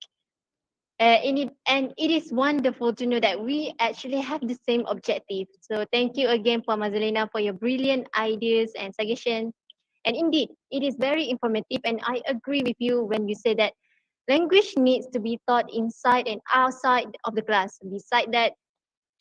And it is wonderful to know that we actually have the same objective. So thank you again, Puan Mazlina, for your brilliant ideas and suggestions. And indeed, it is very informative, and I agree with you when you say that language needs to be taught inside and outside of the class. Beside that,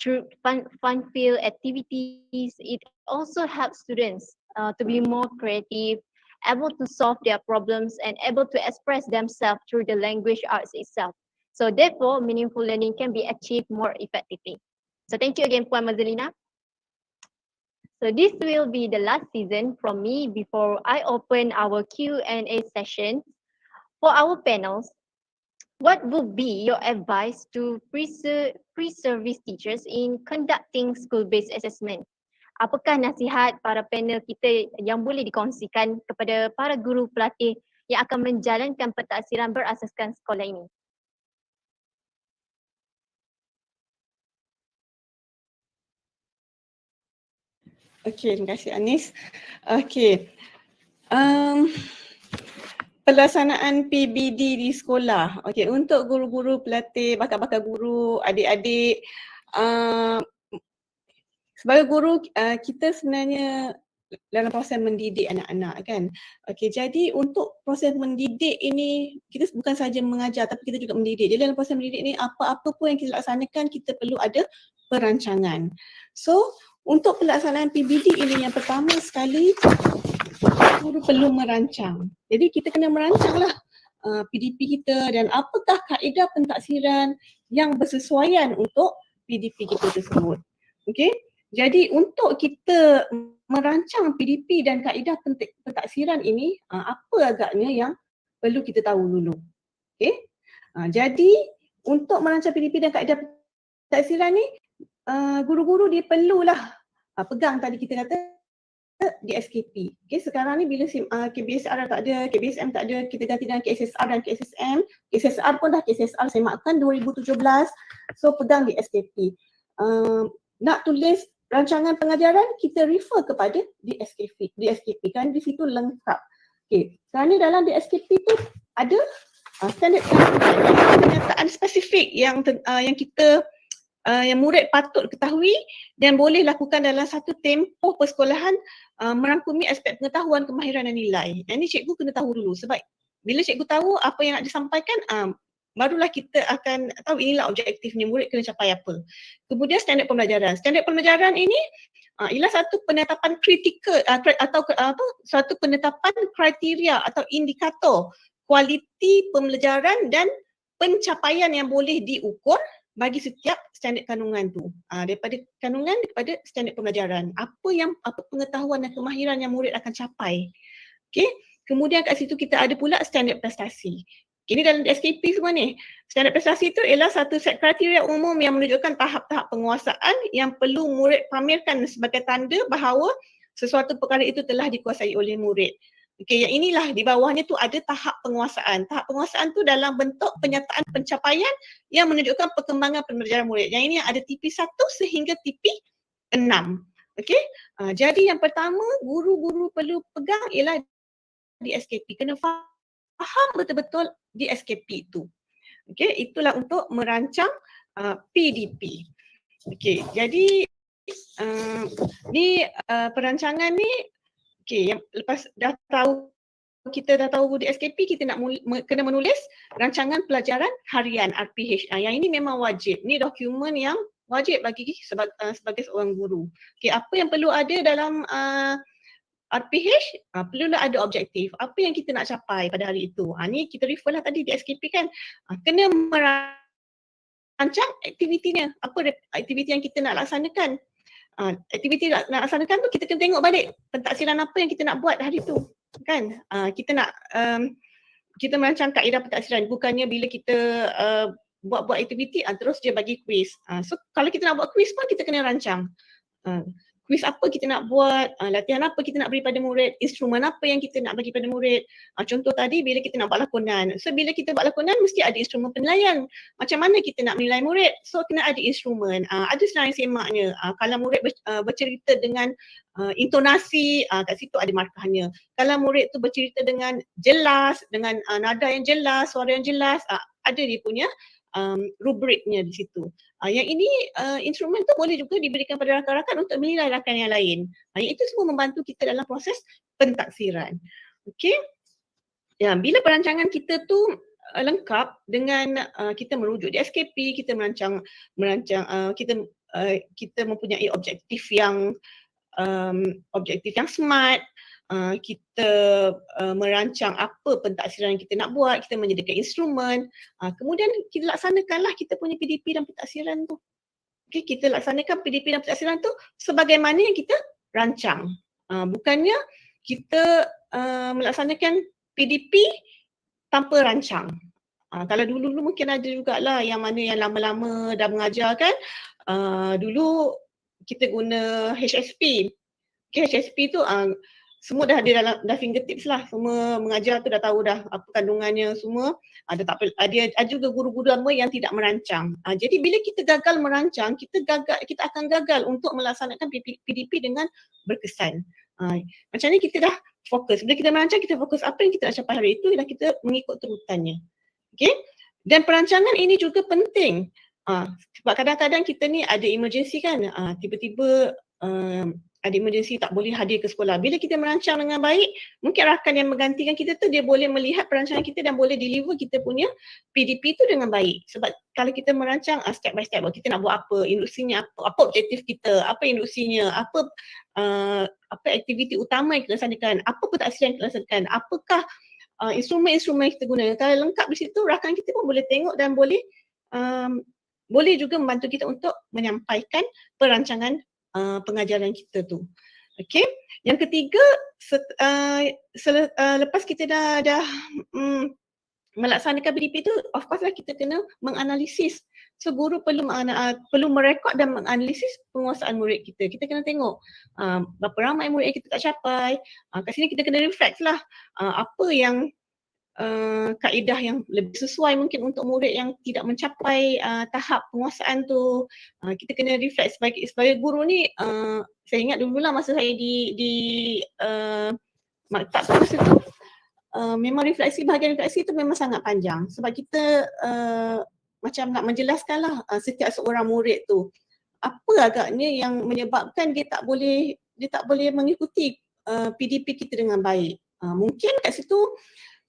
through fun-filled activities, it also helps students to be more creative, able to solve their problems, and able to express themselves through the language arts itself. So therefore, meaningful learning can be achieved more effectively. So thank you again, Puan Mazlina. So this will be the last season from me before I open our Q&A session. For our panels, What would be your advice to pre-service teachers in conducting school-based assessment? Apakah nasihat para panel kita yang boleh dikongsikan kepada para guru pelatih yang akan menjalankan pentaksiran berasaskan sekolah ini? Okey, terima kasih Anis. Okey. Pelaksanaan PBD di sekolah. Okey, untuk guru-guru pelatih, bakal-bakal guru, adik-adik, sebagai guru kita sebenarnya dalam proses mendidik anak-anak kan. Okey, jadi untuk proses mendidik ini kita bukan saja mengajar tapi kita juga mendidik. Jadi dalam proses mendidik ni apa-apa pun yang kita laksanakan kita perlu ada perancangan. So, untuk pelaksanaan PBD ini yang pertama sekali guru perlu merancang. Jadi kita kena merancanglah PDP kita dan apakah kaedah pentaksiran yang bersesuaian untuk PDP kita tersebut. Okey. Jadi untuk kita merancang PDP dan kaedah pentaksiran ini, apa agaknya yang perlu kita tahu dulu. Okey. Jadi untuk merancang PDP dan kaedah pentaksiran ni, guru-guru dia perlulah pegang tadi kita kata di SKP. Okay, sekarang ni bila KBSR tak ada, KBSM tak ada, kita ganti dengan KSSR dan KSSM. KSSR pun dah KSSR semakkan 2017. So pegang di SKP. Nak tulis rancangan pengajaran, kita refer kepada di SKP kan di situ lengkap. Okay, sekarang ni dalam di SKP tu ada standard pernyataan spesifik yang kita yang murid patut ketahui dan boleh lakukan dalam satu tempoh persekolahan merangkumi aspek pengetahuan, kemahiran dan nilai. Yang ni cikgu kena tahu dulu sebab bila cikgu tahu apa yang nak disampaikan, barulah kita akan tahu inilah objektifnya, murid kena capai apa. Kemudian standard pembelajaran. Standard pembelajaran ini ialah satu penetapan kritikal atau suatu penetapan kriteria atau indikator kualiti pembelajaran dan pencapaian yang boleh diukur bagi setiap standard kandungan tu. Daripada kandungan kepada standard pembelajaran. Apa pengetahuan dan kemahiran yang murid akan capai. Okey. Kemudian kat situ kita ada pula standard prestasi. Ini dalam SKP semua ni. Standard prestasi itu ialah satu set kriteria umum yang menunjukkan tahap-tahap penguasaan yang perlu murid pamerkan sebagai tanda bahawa sesuatu perkara itu telah dikuasai oleh murid. Okey, yang inilah di bawahnya tu ada tahap penguasaan. Tahap penguasaan tu dalam bentuk penyataan pencapaian yang menunjukkan perkembangan pembelajaran murid. Yang ini ada TP1 sehingga TP6. Okey, jadi yang pertama guru-guru perlu pegang ialah di SKP. Kena faham betul-betul di SKP itu. Okey, itulah untuk merancang PDP. Okey, jadi ni perancangan ni. Okey, yang lepas kita dah tahu di SKP, kita nak kena menulis rancangan pelajaran harian RPH. Yang ini memang wajib. Ni dokumen yang wajib bagi sebagai seorang guru. Okey, apa yang perlu ada dalam RPH? Perlulah ada objektif. Apa yang kita nak capai pada hari itu. Ni kita refer lah tadi di SKP kan. Kena merancang aktivitinya. Apa aktiviti yang kita nak laksanakan. Aktiviti nak laksanakan tu kita kena tengok balik pentaksiran apa yang kita nak buat hari tu kan. Kita nak kita merancang kaedah pentaksiran, bukannya bila kita buat aktiviti terus dia bagi kuis. So kalau kita nak buat kuis pun kita kena rancang kuis apa kita nak buat, latihan apa kita nak beri pada murid, instrumen apa yang kita nak bagi pada murid. Contoh tadi bila kita nak buat lakonan. So bila kita buat lakonan mesti ada instrumen penilaian. Macam mana kita nak menilai murid? So kena ada instrumen. Ada senarai semaknya. Kalau murid bercerita dengan intonasi, kat situ ada markahnya. Kalau murid tu bercerita dengan jelas, dengan nada yang jelas, suara yang jelas, ada dia punya rubriknya di situ. Yang ini instrumen tu boleh juga diberikan pada rakan-rakan untuk menilai rakan yang lain. Yang itu semua membantu kita dalam proses pentaksiran. Okey. Ya, bila perancangan kita tu lengkap dengan kita merujuk di SKP, kita merancang kita mempunyai objektif yang smart. Kita merancang apa pentaksiran yang kita nak buat, kita menyediakan instrumen, kemudian kita laksanakanlah kita punya PDP dan pentaksiran tu. Okay, kita laksanakan PDP dan pentaksiran tu sebagaimana yang kita rancang. Bukannya kita melaksanakan PDP tanpa rancang. Kalau dulu mungkin ada jugalah yang mana yang lama-lama dah mengajar kan. Dulu kita guna HSP. Okay, HSP tu semua dah ada dah fingertips lah. Semua mengajar tu dah tahu dah apa kandungannya semua. Ada juga guru-guru lama yang tidak merancang. Jadi bila kita gagal merancang, kita akan gagal untuk melaksanakan PDP dengan berkesan. Macam ni kita dah fokus. Bila kita merancang, kita fokus apa yang kita nak capai hari itu dan kita mengikut turutannya. Okay? Dan perancangan ini juga penting. Sebab kadang-kadang kita ni ada emergency kan. Tiba-tiba ada emergency tak boleh hadir ke sekolah. Bila kita merancang dengan baik, mungkin rakan yang menggantikan kita tu dia boleh melihat perancangan kita dan boleh deliver kita punya PDP tu dengan baik. Sebab kalau kita merancang step by step, kita nak buat apa, induksinya apa objektif kita, apa induksinya, apa aktiviti utama yang kita laksanakan, apa pentaksiran yang kita laksanakan, apakah instrumen-instrumen yang kita guna. Kalau lengkap di situ, rakan kita pun boleh tengok dan boleh juga membantu kita untuk menyampaikan perancangan pengajaran kita tu. Okay. Yang ketiga, lepas kita dah melaksanakan PDP tu, of course lah kita kena menganalisis. So guru perlu merekod dan menganalisis penguasaan murid kita. Kita kena tengok berapa ramai murid yang kita tak capai. Kat sini kita kena reflect lah apa yang kaedah yang lebih sesuai mungkin untuk murid yang tidak mencapai tahap penguasaan tu. Kita kena reflect sebagai guru ni. Saya ingat dululah masa saya di maktab masa tu, memang bahagian refleksi tu memang sangat panjang sebab kita macam nak menjelaskanlah setiap seorang murid tu apa agaknya yang menyebabkan dia tak boleh mengikuti PDP kita dengan baik. Mungkin kat situ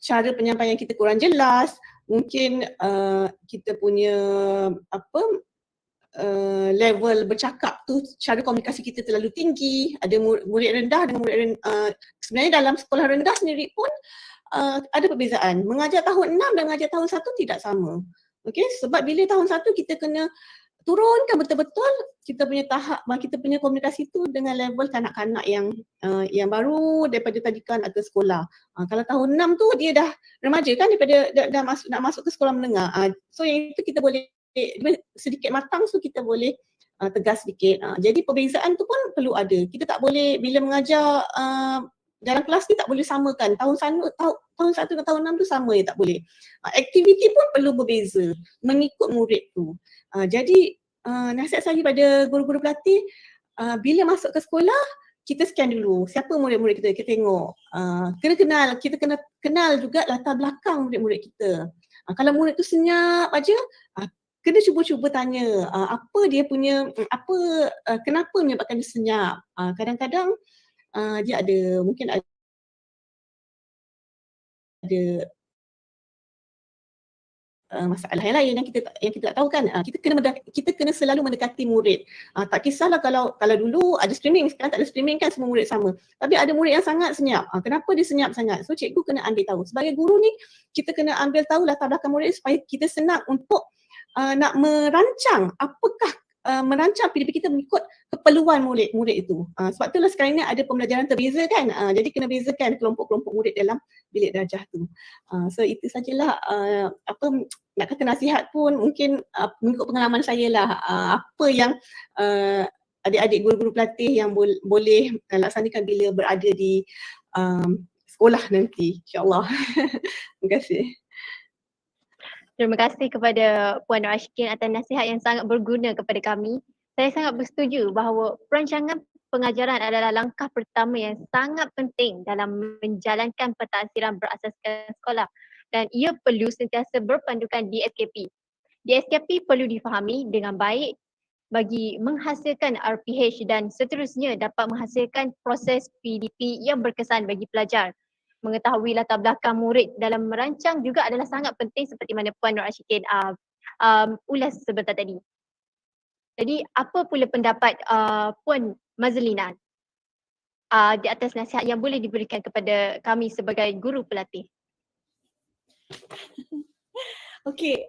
cara penyampaian kita kurang jelas, mungkin kita punya level bercakap tu, cara komunikasi kita terlalu tinggi, ada murid rendah dengan murid sebenarnya dalam sekolah rendah sendiri pun ada perbezaan. Mengajar tahun 6 dan mengajar tahun 1 tidak sama. Okey, sebab bila tahun 1 kita kena turunkan betul-betul kita punya tahap, kita punya komunikasi tu dengan level kanak-kanak yang baru daripada tadikan atau sekolah. Kalau tahun 6 tu dia dah remaja kan, daripada nak masuk ke sekolah menengah. So yang itu kita boleh sedikit matang, so kita boleh tegas sedikit. Jadi perbezaan tu pun perlu ada. Kita tak boleh bila mengajar dalam kelas ni tak boleh samakan. Tahun 1 dengan tahun 6 tu sama tak boleh. Aktiviti pun perlu berbeza mengikut murid tu. Jadi nasihat saya pada guru-guru pelatih, bila masuk ke sekolah, kita scan dulu siapa murid-murid kita, kita tengok. Kita kena kenal juga latar belakang murid-murid kita. Kalau murid tu senyap aja, kena cuba-cuba tanya apa dia punya, kenapa menyebabkan dia senyap. Kadang-kadang dia mungkin ada masalah yang lain yang kita tak tahu kan. Kita kena selalu mendekati murid. Tak kisahlah kalau dulu ada streaming, sekarang tak ada streaming kan, semua murid sama. Tapi ada murid yang sangat senyap. Kenapa dia senyap sangat? So cikgu kena ambil tahu. Sebagai guru ni kita kena ambil tahu latar belakang murid supaya kita senang untuk nak merancang merancang PDP kita mengikut keperluan murid-murid itu. Sebab itulah sekarang ni ada pembelajaran terbeza kan. Jadi kena bezakan kelompok-kelompok murid dalam bilik darjah tu. So itu sajalah nak kata nasihat pun mungkin mengikut pengalaman saya lah. Apa yang adik-adik guru-guru pelatih yang boleh laksanakan bila berada di sekolah nanti, insyaAllah. Terima kasih. Terima kasih kepada Puan Nur Ashikin atas nasihat yang sangat berguna kepada kami. Saya sangat bersetuju bahawa perancangan pengajaran adalah langkah pertama yang sangat penting dalam menjalankan pentaksiran berasaskan sekolah dan ia perlu sentiasa berpandukan DSKP. DSKP perlu difahami dengan baik bagi menghasilkan RPH dan seterusnya dapat menghasilkan proses PDP yang berkesan bagi pelajar. Mengetahui latar belakang murid dalam merancang juga adalah sangat penting seperti mana Puan Nur Ashikin ulas sebentar tadi. Jadi apa pula pendapat Puan Mazlina di atas nasihat yang boleh diberikan kepada kami sebagai guru pelatih? Okay,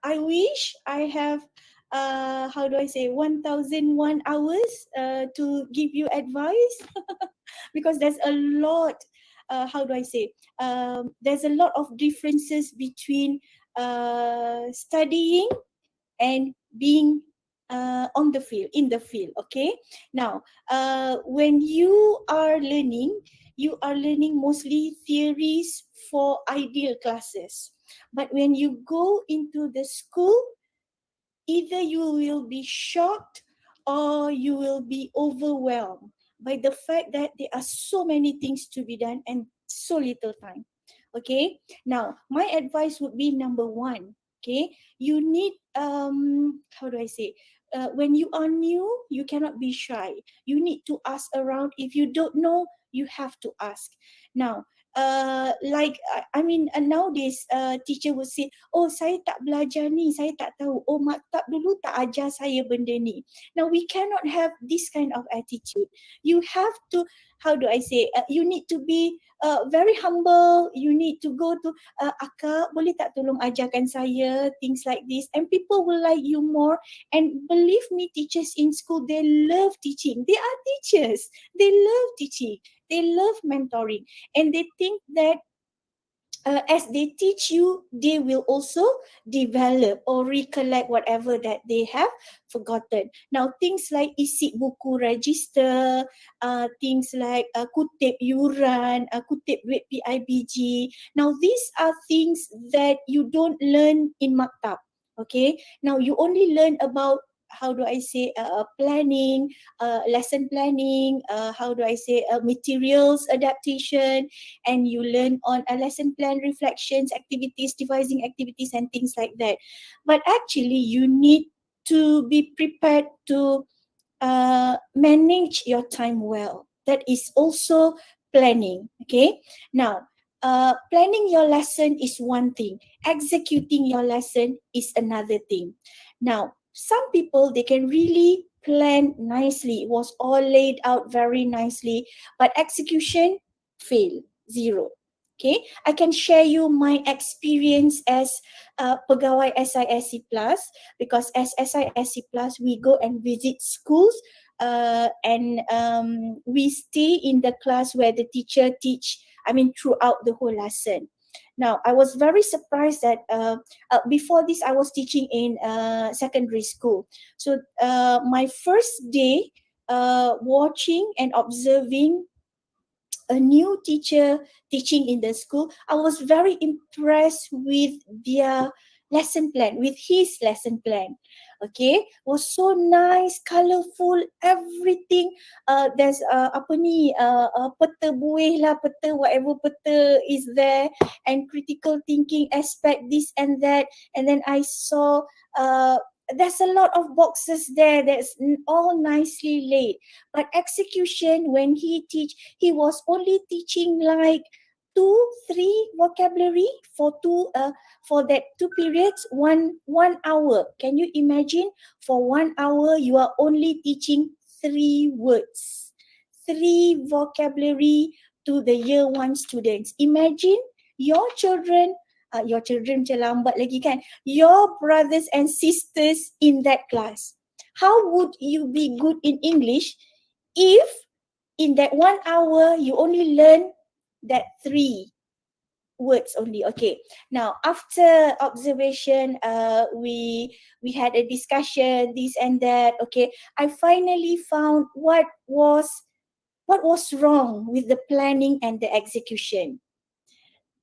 I wish I have 1001 hours to give you advice because there's a lot how do I say, there's a lot of differences between studying and being on the field, in the field. Okay. Now, when you are learning mostly theories for ideal classes. But when you go into the school, either you will be shocked or you will be overwhelmed by the fact that there are so many things to be done and so little time. Okay. Now, my advice would be number one. Okay. You need, how do I say? When you are new, you cannot be shy. You need to ask around. If you don't know, you have to ask. Now, nowadays teacher would say, oh saya tak belajar ni, saya tak tahu, oh maktab dulu tak ajar saya benda ni. Now we cannot have this kind of attitude. You have to, how do I say, you need to be very humble. You need to go to akak boleh tak tolong ajarkan saya, things like this, and people will like you more. And believe me, teachers in school, they love teaching. They are teachers, they love teaching, they love mentoring, and they think that as they teach you, they will also develop or recollect whatever that they have forgotten. Now, things like isi buku register, things like kutip yuran, kutip duit PIBG. Now, these are things that you don't learn in maktab. Okay. Now, you only learn about, how do I say, planning, lesson planning, how do I say, materials adaptation, and you learn on a lesson plan, reflections, activities, devising activities, and things like that. But actually, you need to be prepared to manage your time well. That is also planning. Okay. Now, planning your lesson is one thing. Executing your lesson is another thing. Now, some people, they can really plan nicely. It was all laid out very nicely, but execution fail, zero. Okay, I can share you my experience as pegawai SISC Plus, because as SISC Plus, we go and visit schools and we stay in the class where the teacher teach, throughout the whole lesson. Now, I was very surprised that before this, I was teaching in secondary school. So my first day watching and observing a new teacher teaching in the school, I was very impressed with their lesson plan, with his lesson plan. Okay, was so nice, colorful, everything. There's peta buih lah, peta whatever peta is there, and critical thinking aspect, this and that. And then I saw there's a lot of boxes there that's all nicely laid. But execution, when he teach, he was only teaching like 2-3 vocabulary for that 2 periods, one hour. Can you imagine? For 1 hour, you are only teaching 3 words, 3 vocabulary to the year 1 students. Imagine your children macam lambat lagi kan, your brothers and sisters in that class. How would you be good in English if in that 1 hour you only learn that 3 words only? Okay. Now, after observation, we had a discussion, this and that. Okay, I finally found what was wrong with the planning and the execution.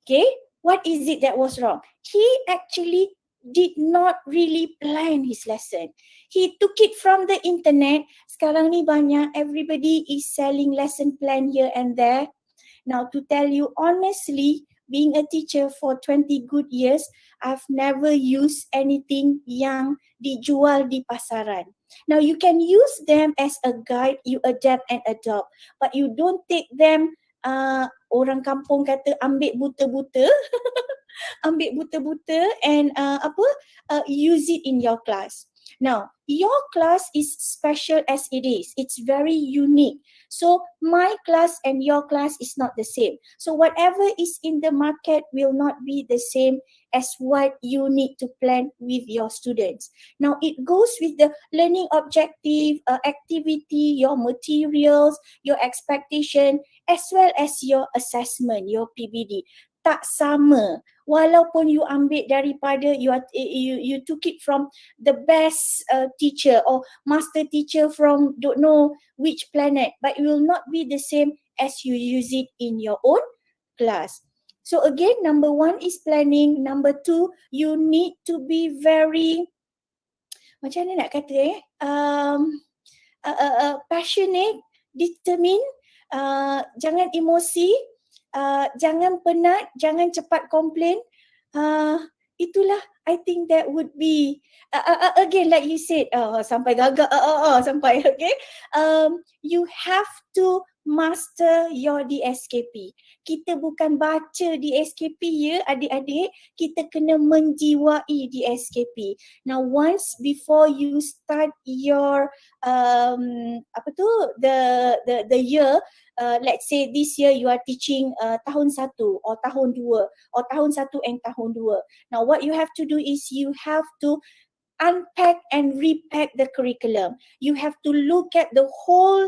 Okay, what is it that was wrong? He actually did not really plan his lesson. He took it from the internet. Sekarang ni banyak, everybody is selling lesson plan here and there. Now, to tell you honestly, being a teacher for 20 good years, I've never used anything yang dijual di pasaran. Now, you can use them as a guide, you adapt and adopt, but you don't take them, orang kampung kata ambil buta-buta, ambil buta-buta and use it in your class. Now, your class is special as it is. It's very unique. So my class and your class is not the same. So whatever is in the market will not be the same as what you need to plan with your students. Now, it goes with the learning objective, activity, your materials, your expectation, as well as your assessment, your PBD. Tak sama. Walaupun you ambil daripada, you took it from the best teacher or master teacher from don't know which planet, but it will not be the same as you use it in your own class. So again, number one is planning. Number two, you need to be very, macam mana nak kata passionate, determined, jangan emosi, jangan penat, jangan cepat komplain. Itulah, I think that would be, again like you said, sampai gagak, sampai, okay. You have to master your DSKP. Kita bukan baca DSKP ya adik-adik, kita kena menjiwai DSKP. Now once before you start your the year, let's say this year you are teaching tahun 1 or tahun 2 or tahun 1 and tahun 2. Now what you have to do is you have to unpack and repack the curriculum. You have to look at the whole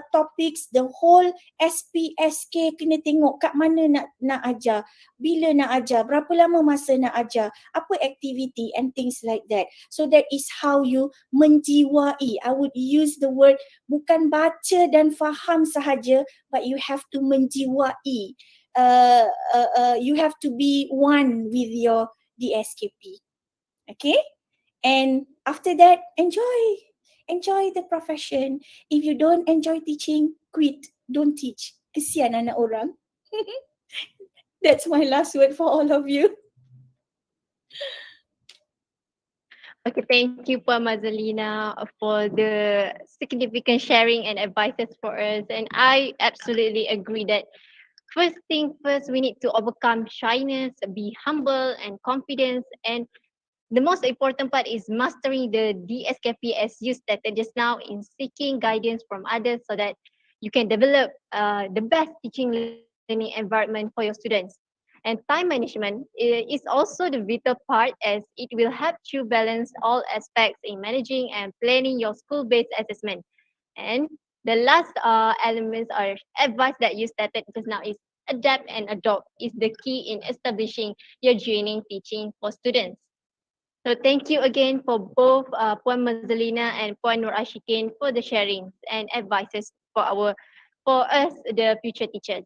topics, the whole SPSK, kena tengok kat mana nak ajar, bila nak ajar, berapa lama masa nak ajar, apa activity and things like that. So that is how you menjiwai. I would use the word bukan baca dan faham sahaja, but you have to menjiwai. You have to be one with your DSKP. Okay? And after that, enjoy the profession. If you don't enjoy teaching, quit. Don't teach. Kesian anak orang. That's my last word for all of you. Okay, thank you, Puan Mazalina, for the significant sharing and advices for us. And I absolutely agree that first thing first, we need to overcome shyness, be humble and confident, and the most important part is mastering the DSKP as you stated just now, in seeking guidance from others so that you can develop the best teaching learning environment for your students. And time management is also the vital part, as it will help you balance all aspects in managing and planning your school-based assessment. And the last elements or advice that you stated just now is adapt and adopt is the key in establishing your genuine teaching for students. So thank you again for both Puan Mazalina and Puan Nur Ashikin for the sharing and advices for us, the future teachers.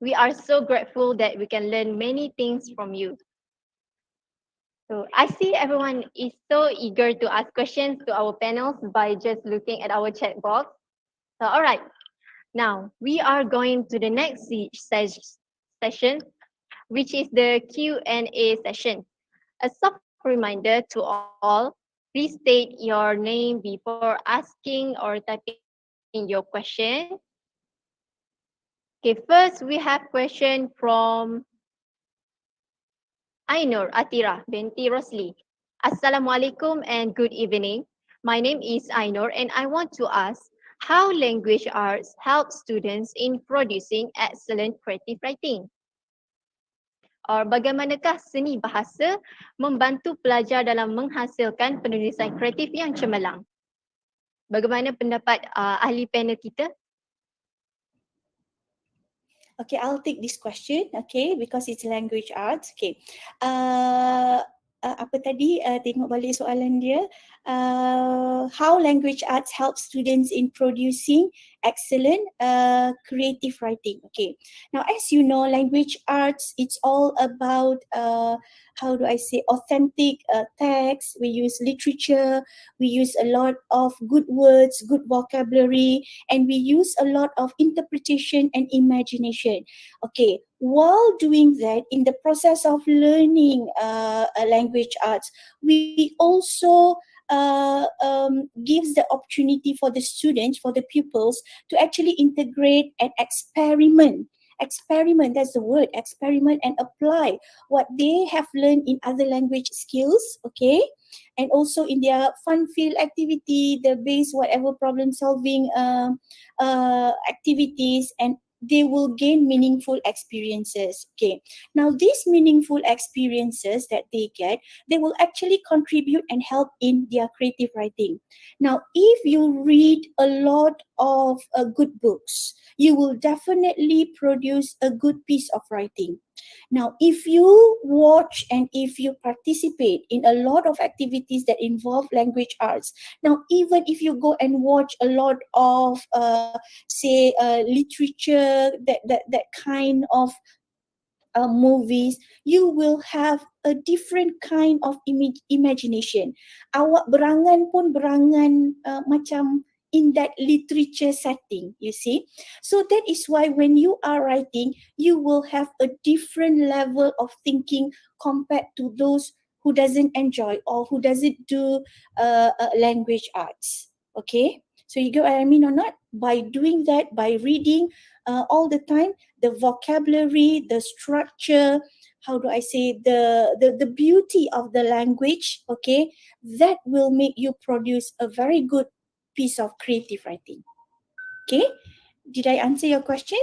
We are so grateful that we can learn many things from you. So I see everyone is so eager to ask questions to our panels by just looking at our chat box. So all right, now we are going to the next session, which is the Q&A session. A soft reminder to all, please state your name before asking or typing in your question. Okay, first we have question from Ainur Atira binti Rosli. Assalamualaikum and good evening. My name is Ainur and I want to ask how language arts help students in producing excellent creative writing. Or bagaimanakah seni bahasa membantu pelajar dalam menghasilkan penulisan kreatif yang cemerlang? Bagaimana pendapat ahli panel kita? Okay, I'll take this question, okay, because it's language arts. Okay. Apa tadi? Tengok balik soalan dia. How language arts help students in producing excellent creative writing. Okay. Now, as you know, language arts, it's all about how do I say, authentic text. We use literature. We use a lot of good words, good vocabulary, and we use a lot of interpretation and imagination. Okay. While doing that, in the process of learning language arts, we also gives the opportunity for the students, for the pupils, to actually integrate and experiment. Experiment, that's the word, experiment and apply what they have learned in other language skills, okay? and also in their fun field activity, the base whatever problem solving activities, and they will gain meaningful experiences. Okay, now these meaningful experiences that they get, they will actually contribute and help in their creative writing. Now, if you read a lot of good books, you will definitely produce a good piece of writing. Now, if you watch and if you participate in a lot of activities that involve language arts, now even if you go and watch a lot of say literature, that kind of movies, you will have a different kind of imagination. Awak berangan pun berangan macam in that literature setting, you see. So that is why when you are writing, you will have a different level of thinking compared to those who doesn't enjoy or who doesn't do language arts. Okay, so you get what I mean or not? By doing that, by reading all the time, the vocabulary, the structure, how do I say, the beauty of the language, okay, that will make you produce a very good piece of creative writing. Okay, did I answer your question?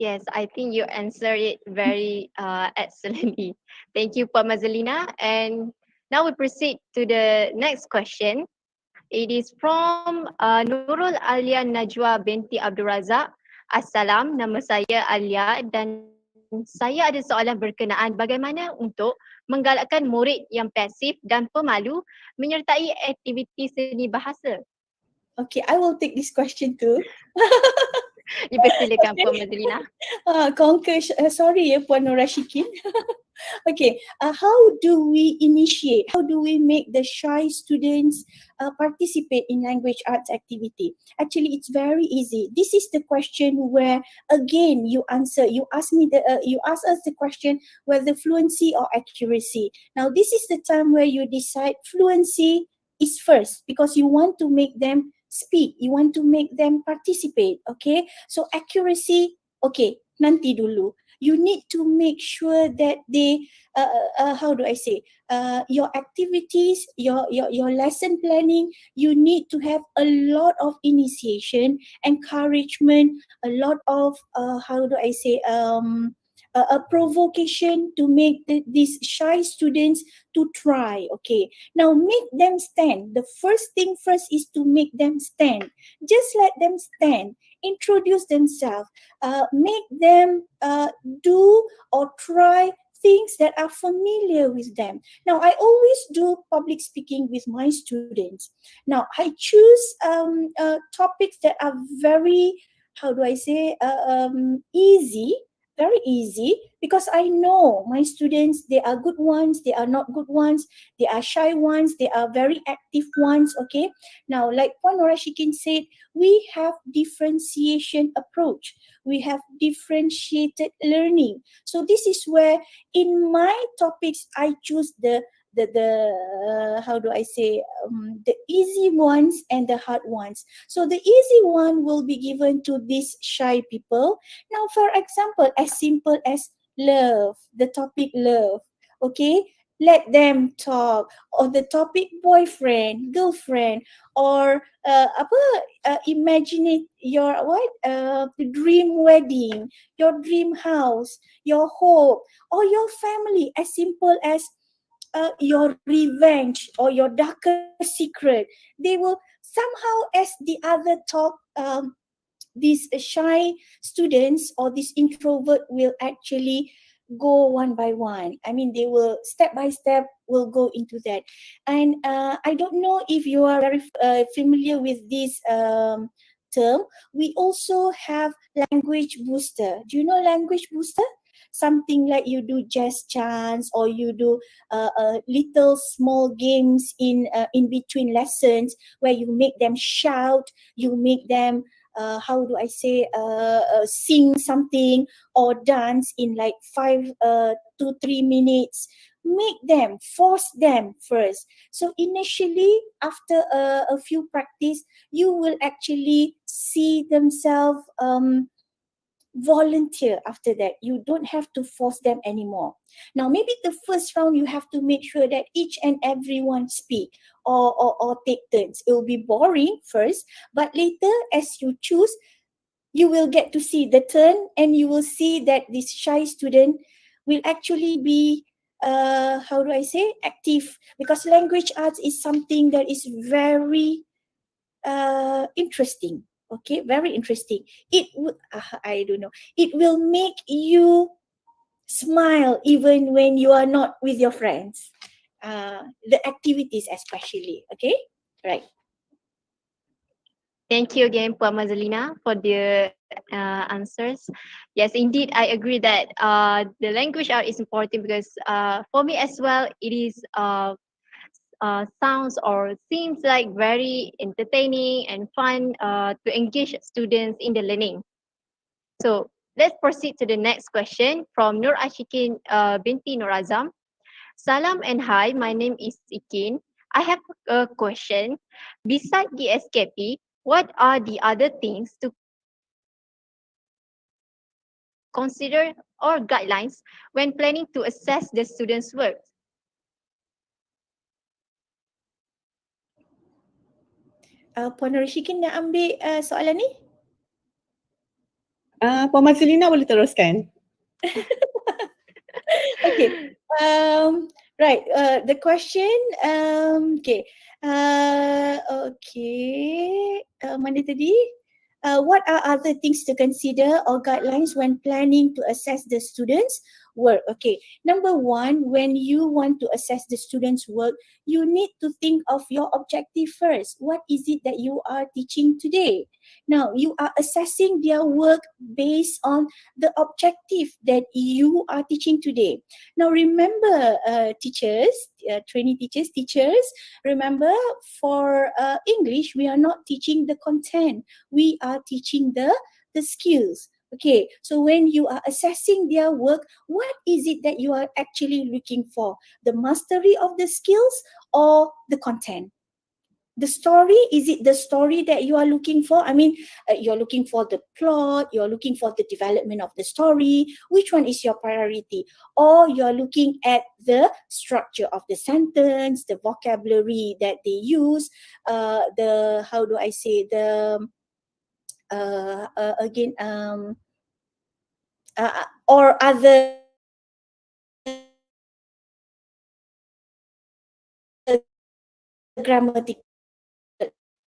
Yes, I think you answered it very excellently. Thank you, Pak Mazalina. And now we proceed to the next question. It is from Nurul Alia Najwa binti Abdul Razak. Assalam, nama saya Alia dan saya ada soalan berkenaan bagaimana untuk menggalakkan murid yang pasif dan pemalu menyertai aktiviti seni bahasa. Okay, I will take this question too. Dipersilakan Puan Mazlina. Conquer, sorry ya Puan Nur Rashikin. Okay, how do we initiate, how do we make the shy students participate in language arts activity? Actually, it's very easy. This is the question where, again, you ask us the question whether fluency or accuracy. Now, this is the time where you decide fluency is first because you want to make them speak, you want to make them participate, okay? So accuracy, okay, nanti dulu. You need to make sure that they, how do I say, your activities, your lesson planning, you need to have a lot of initiation, encouragement, a lot of, how do I say, a provocation to make these shy students to try. Okay, now make them stand. The first thing first is to make them stand. Just let them stand, introduce themselves, make them do or try things that are familiar with them. Now, I always do public speaking with my students. Now, I choose topics that are very, how do I say, easy, very easy, because I know my students, they are good ones, they are not good ones, they are shy ones, they are very active ones, okay? Now, like Puan Norashikin said, we have differentiation approach. We have differentiated learning. So this is where in my topics, I choose the how do I say, the easy ones and the hard ones. So the easy one will be given to these shy people. Now, for example, as simple as love, the topic love, okay? Let them talk, or the topic boyfriend, girlfriend, or imagine your dream wedding, your dream house, your hope, or your family, as simple as your revenge or your darker secret. They will somehow, as the other talk, these shy students or this introvert will actually go one by one. I mean, they will step by step will go into that. And I don't know if you are very familiar with this term. We also have language booster. Do you know language booster? Something like you do jazz chants or you do little small games in between lessons where you make them shout, you make them how do I say, sing something or dance in like 5 to 3 minutes. Make them, force them first. So initially, after a few practice, you will actually see themselves volunteer after that. You don't have to force them anymore. Now, maybe the first round you have to make sure that each and everyone speak or take turns. It will be boring first, but later as you choose, you will get to see the turn and you will see that this shy student will actually be how do I say, active, because language arts is something that is very interesting. Okay, very interesting. I don't know, it will make you smile even when you are not with your friends, the activities especially. Okay, right. Thank you again, Puan Mazalina, for the answers. Yes, indeed, I agree that the language art is important because for me as well, it is sounds or seems like very entertaining and fun to engage students in the learning. So let's proceed to the next question from Nur Ashikin binti Nur Azam. Salam and hi, my name is Ikin. I have a question. Besides the SKP, what are the other things to consider or guidelines when planning to assess the students' work? Puan Rashikin nak ambil soalan ni? Puan Mazlina boleh teruskan. Okay. Right. The question. Okay. Okay. Mana tadi? What are other things to consider or guidelines when planning to assess the students' work? Okay. Number one, when you want to assess the students' work, you need to think of your objective first. What is it that you are teaching today? Now, you are assessing their work based on the objective that you are teaching today. Now, remember, teachers, trainee teachers, remember for English, we are not teaching the content. We are teaching the skills. Okay, so when you are assessing their work, what is it that you are actually looking for? The mastery of the skills or the content? The story, is it the story that you are looking for? I mean, you're looking for the plot, you're looking for the development of the story. Which one is your priority? Or you're looking at the structure of the sentence, the vocabulary that they use, the, how do I say, the, again, or other grammatical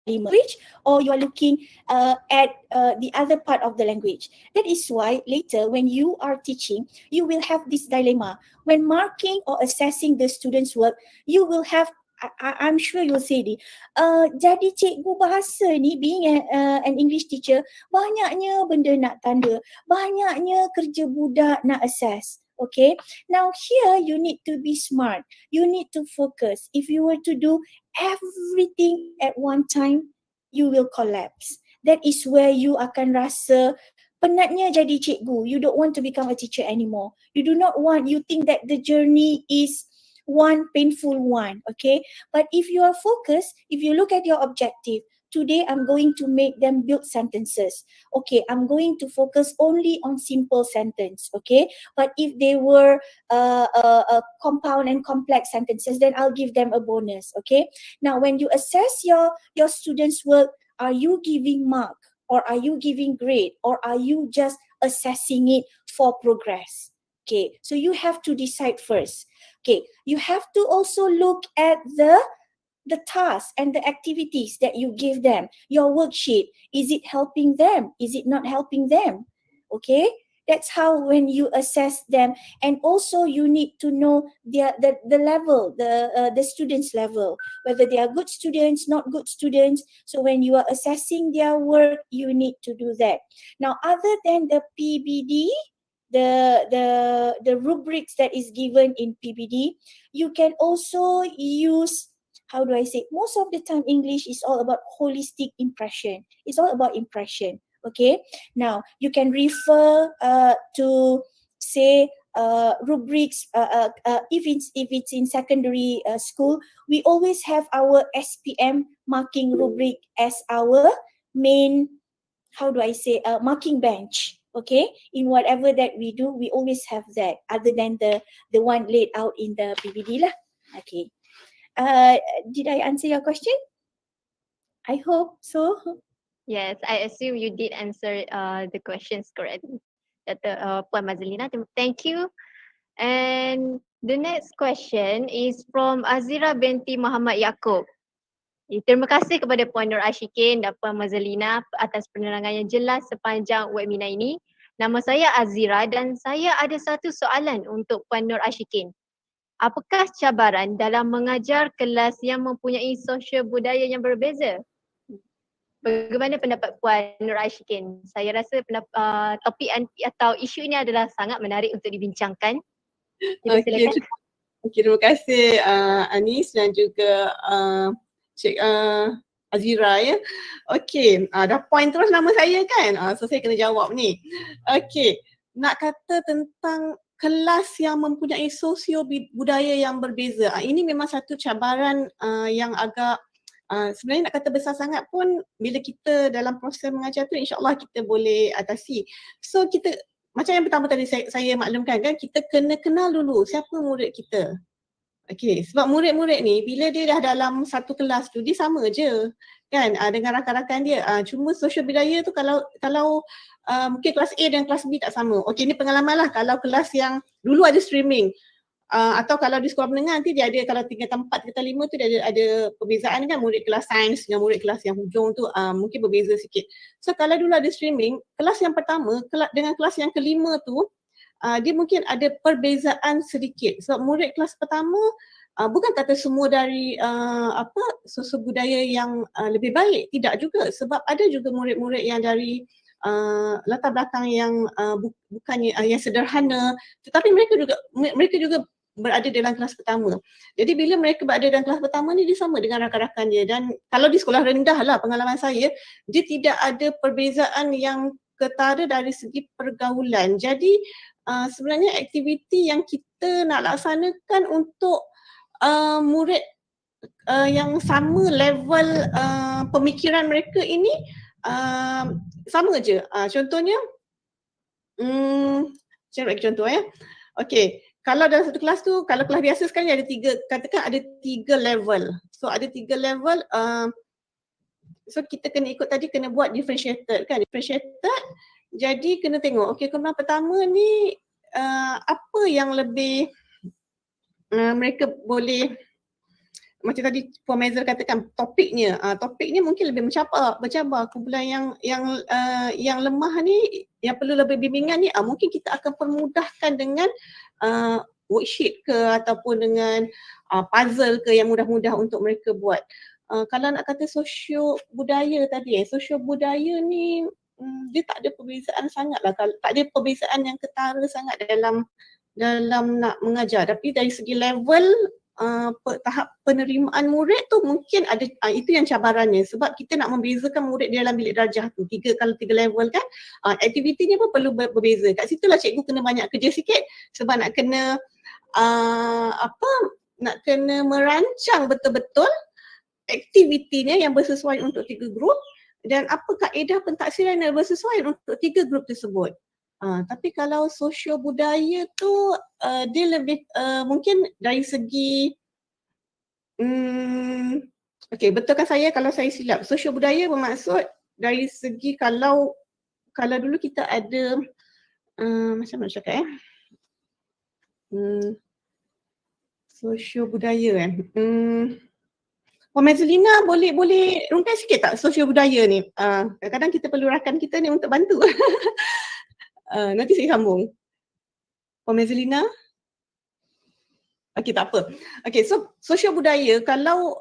language, or you are looking at the other part of the language. That is why later when you are teaching, you will have this dilemma. When marking or assessing the students' work, you will have, I'm sure you'll say ni, jadi cikgu bahasa ni, being an English teacher, banyaknya benda nak tanda, banyaknya kerja budak nak assess. Okay, now here you need to be smart. You need to focus. If you were to do everything at one time, you will collapse. That is where you akan rasa penatnya jadi cikgu. You don't want to become a teacher anymore. You do not want, you think that the journey is one painful one, okay? But if you are focused, if you look at your objective, today I'm going to make them build sentences. Okay, I'm going to focus only on simple sentence, okay? But if they were compound and complex sentences, then I'll give them a bonus, okay? Now, when you assess your students' work, are you giving mark or are you giving grade or are you just assessing it for progress? Okay, so you have to decide first. Okay, you have to also look at the tasks and the activities that you give them. Your worksheet, is it helping them? Is it not helping them? Okay, that's how when you assess them. And also you need to know the level, the students' level, whether they are good students, not good students. So when you are assessing their work, you need to do that. Now, other than the PBD, the rubrics that is given in PBD, you can also use, how do I say, most of the time English is all about holistic impression. It's all about impression. Okay, now you can refer to, say, rubrics. If it's in secondary school, we always have our SPM marking rubric as our main, how do I say, marking bench. Okay, in whatever that we do, we always have that, other than the one laid out in the PBD lah. Okay. Did I answer your question? I hope so. Yes, I assume you did answer the questions correctly. Puan Mazlina, thank you. And the next question is from Azira binti Muhammad Yaakob. Terima kasih kepada Puan Nur Ashikin dan Puan Mazlina atas penerangan yang jelas sepanjang webinar ini. Nama saya Azira dan saya ada satu soalan untuk Puan Nur Ashikin. Apakah cabaran dalam mengajar kelas yang mempunyai sosial budaya yang berbeza? Bagaimana pendapat Puan Nur Ashikin? Saya rasa topik atau isu ini adalah sangat menarik untuk dibincangkan. Silakan. Terima kasih Anis dan juga Cik Azira ya. Okey, dah point terus nama saya kan. So saya kena jawab ni. Okey, nak kata tentang kelas yang mempunyai sosio budaya yang berbeza. Ini memang satu cabaran yang agak sebenarnya nak kata besar sangat pun bila kita dalam proses mengajar tu insya-Allah kita boleh atasi. So kita macam yang pertama tadi saya maklumkan kan, kita kena kenal dulu siapa murid kita. Okey, sebab murid-murid ni bila dia dah dalam satu kelas tu dia sama je kan dengan rakan-rakan dia. Cuma sosial budaya tu kalau mungkin kelas A dan kelas B tak sama. Okey, ni pengalaman lah kalau kelas yang dulu ada streaming atau kalau di sekolah menengah nanti dia ada, kalau tingkatan 4, tingkatan 5 tu dia ada perbezaan kan, murid kelas sains dengan murid kelas yang hujung tu mungkin berbeza sikit. So kalau dulu ada streaming, kelas yang pertama dengan kelas yang kelima tu dia mungkin ada perbezaan sedikit. So murid kelas pertama bukan kata semua dari sosial budaya yang lebih baik, tidak juga, sebab ada juga murid-murid yang dari latar belakang yang bukannya yang sederhana, tetapi mereka juga berada dalam kelas pertama. Jadi bila mereka berada dalam kelas pertama ni dia sama dengan rakan-rakan dia, dan kalau di sekolah rendah lah pengalaman saya, dia tidak ada perbezaan yang ketara dari segi pergaulan. Jadi sebenarnya aktiviti yang kita nak laksanakan untuk murid yang sama level pemikiran mereka ini sama je. Contohnya saya bagi contoh ya. Okey, kalau dalam satu kelas tu, kalau kelas biasa sekarang ada 3, katakan ada 3 level. So ada 3 level, so kita kena ikut tadi, kena buat differentiated kan, differentiated. Jadi kena tengok, okey kelas pertama ni apa yang lebih mereka boleh, macam tadi Puan Maisel katakan topiknya mungkin lebih bercabar. Kumpulan yang lemah ni, yang perlu lebih bimbingan ni, mungkin kita akan permudahkan dengan worksheet ke ataupun dengan puzzle ke yang mudah-mudah untuk mereka buat. Kalau nak kata sosio budaya tadi, sosio budaya ni dia tak ada perbezaan sangat lah, tak ada perbezaan yang ketara sangat dalam nak mengajar, tapi dari segi level tahap penerimaan murid tu mungkin ada, itu yang cabarannya, sebab kita nak membezakan murid di dalam bilik darjah tu, kalau 3 level kan, aktivitinya pun perlu berbeza. Kat situlah cikgu kena banyak kerja sikit, sebab nak kena nak kena merancang betul-betul aktivitinya yang bersesuaian untuk 3 grup, dan apa kaedah pentaksiran yang bersesuaian untuk 3 grup tersebut. Tapi kalau sosio budaya tu dia lebih mungkin dari segi okey, betulkan saya kalau saya silap. Sosio budaya bermaksud dari segi kalau dulu kita ada macam mana cakap sosio budaya kan. Puan Mazlina boleh rungkai sikit tak sosio budaya ni? Kadang-kadang kita perlu rakan kita ni untuk bantu. Nanti saya sambung. Puan Mazlina? Okey, tak apa. Okey, so sosial budaya kalau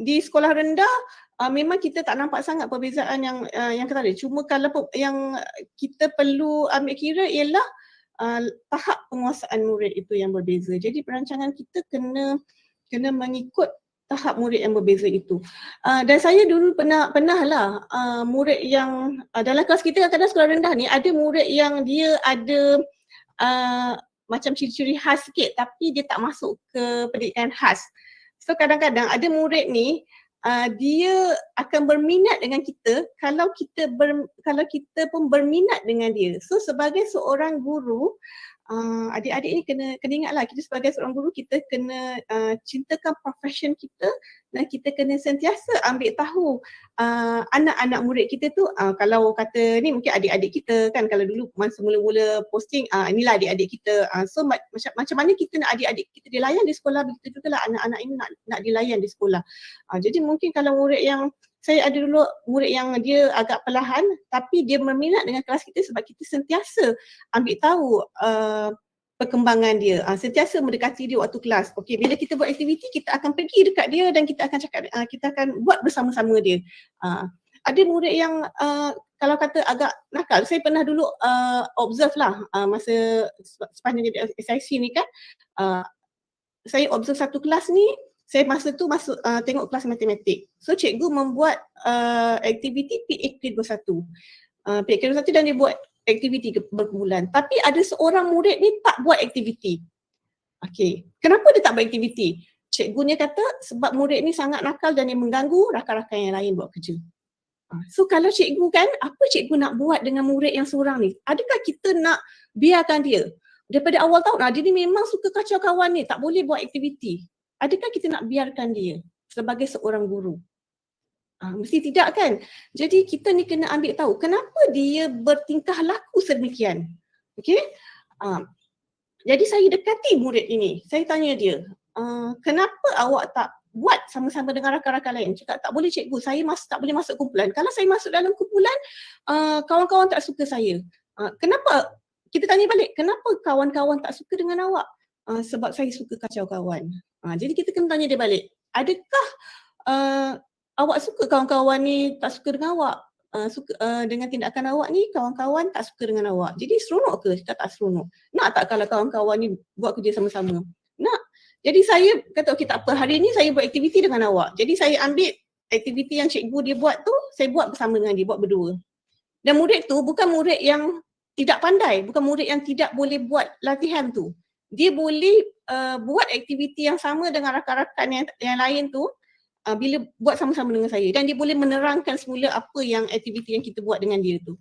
di sekolah rendah memang kita tak nampak sangat perbezaan yang ketara. Cuma kalau yang kita perlu ambil kira ialah tahap penguasaan murid itu yang berbeza. Jadi perancangan kita kena mengikut tahap murid yang berbeza itu. Dan saya dulu pernah lah murid yang dalam kelas kita, kadang-kadang sekolah rendah ni ada murid yang dia ada macam ciri-ciri khas sikit tapi dia tak masuk ke pendidikan khas. So kadang-kadang ada murid ni dia akan berminat dengan kita kalau kita pun berminat dengan dia. So sebagai seorang guru, adik-adik ni kena ingatlah, kita sebagai seorang guru kita kena cintakan profession kita dan kita kena sentiasa ambil tahu anak-anak murid kita tu, kalau kata ni mungkin adik-adik kita kan, kalau dulu masa mula-mula posting inilah adik-adik kita, so macam mana kita nak adik-adik kita dilayan di sekolah, begitu jugalah anak-anak ini nak dilayan di sekolah. Jadi mungkin kalau murid yang saya ada dulu murid yang dia agak perlahan tapi dia berminat dengan kelas kita sebab kita sentiasa ambil tahu perkembangan dia, sentiasa mendekati dia waktu kelas. Okey, bila kita buat aktiviti kita akan pergi dekat dia dan kita akan cakap, kita akan buat bersama-sama dia. Ada murid yang kalau kata agak nakal, saya pernah dulu observe lah masa sepanjang jadi SIC ni kan, saya observe satu kelas ni. Saya masa tu masuk tengok kelas matematik. So cikgu membuat aktiviti PAK21. PAK21 dan dia buat aktiviti berkumpulan. Tapi ada seorang murid ni tak buat aktiviti. Okey, kenapa dia tak buat aktiviti? Cikgunya kata sebab murid ni sangat nakal dan dia mengganggu rakan-rakan yang lain buat kerja. So kalau cikgu kan, apa cikgu nak buat dengan murid yang seorang ni? Adakah kita nak biarkan dia? Daripada awal tahun, dia ni memang suka kacau kawan ni, tak boleh buat aktiviti. Adakah kita nak biarkan dia sebagai seorang guru? Mesti tidak kan? Jadi kita ni kena ambil tahu kenapa dia bertingkah laku sedemikian. Okey? Jadi saya dekati murid ini. Saya tanya dia, kenapa awak tak buat sama-sama dengan rakan-rakan lain? Cakap tak boleh cikgu, saya tak boleh masuk kumpulan. Kalau saya masuk dalam kumpulan, kawan-kawan tak suka saya. Kenapa? Kita tanya balik, kenapa kawan-kawan tak suka dengan awak? Sebab saya suka kacau kawan. Jadi kita kena tanya dia balik, adakah awak suka kawan-kawan ni tak suka dengan awak? Dengan tindakan awak ni kawan-kawan tak suka dengan awak. Jadi seronok ke? Kita tak seronok. Nak tak kalau kawan-kawan ni buat kerja sama-sama? Nak. Jadi saya kata okey tak apa, hari ni saya buat aktiviti dengan awak. Jadi saya ambil aktiviti yang cikgu dia buat tu, saya buat bersama dengan dia, buat berdua. Dan murid tu bukan murid yang tidak pandai, bukan murid yang tidak boleh buat latihan tu. Dia boleh buat aktiviti yang sama dengan rakan-rakan yang lain tu bila buat sama-sama dengan saya, dan dia boleh menerangkan semula apa yang aktiviti yang kita buat dengan dia tu.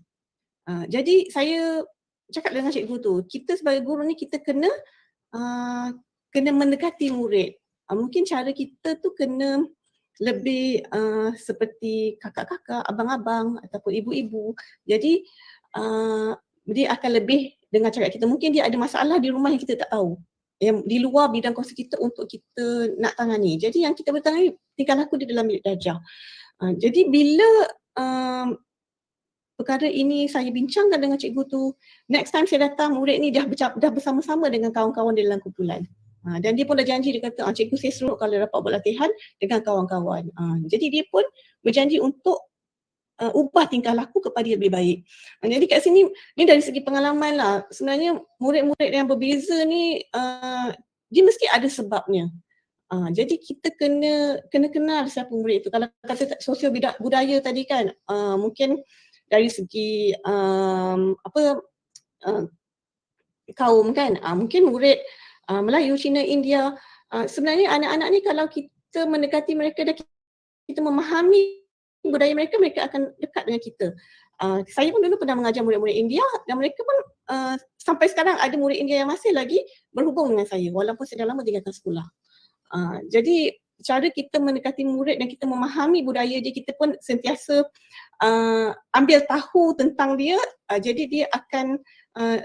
Jadi saya cakap dengan cikgu tu, kita sebagai guru ni kita kena mendekati murid. Mungkin cara kita tu kena lebih seperti kakak-kakak, abang-abang ataupun ibu-ibu. Jadi dia akan lebih dengan cakap kita. Mungkin dia ada masalah di rumah yang kita tak tahu, yang di luar bidang kuasa kita untuk kita nak tangani. Jadi yang kita bertangani tingkah laku dia dalam bilik darjah. Jadi bila perkara ini saya bincangkan dengan cikgu tu, next time saya datang murid ni dah bersama-sama dengan kawan-kawan di dalam kumpulan. Dan dia pun dah janji, dia kata cikgu saya seronok kalau dapat buat latihan dengan kawan-kawan. Jadi dia pun berjanji untuk ubah tingkah laku kepada yang lebih baik. Jadi kat sini ni dari segi pengalaman lah, sebenarnya murid-murid yang berbeza ni dia mesti ada sebabnya. Jadi kita kena kenal siapa murid itu. Kalau kata sosial budaya tadi kan, mungkin dari segi kaum kan, mungkin murid Melayu, Cina, India, sebenarnya anak-anak ni kalau kita mendekati mereka dan kita memahami budaya mereka, mereka akan dekat dengan kita. Saya pun dulu pernah mengajar murid-murid India dan mereka pun sampai sekarang ada murid India yang masih lagi berhubung dengan saya walaupun saya dah lama tinggalkan sekolah. Jadi cara kita mendekati murid dan kita memahami budaya dia, kita pun sentiasa ambil tahu tentang dia, jadi dia akan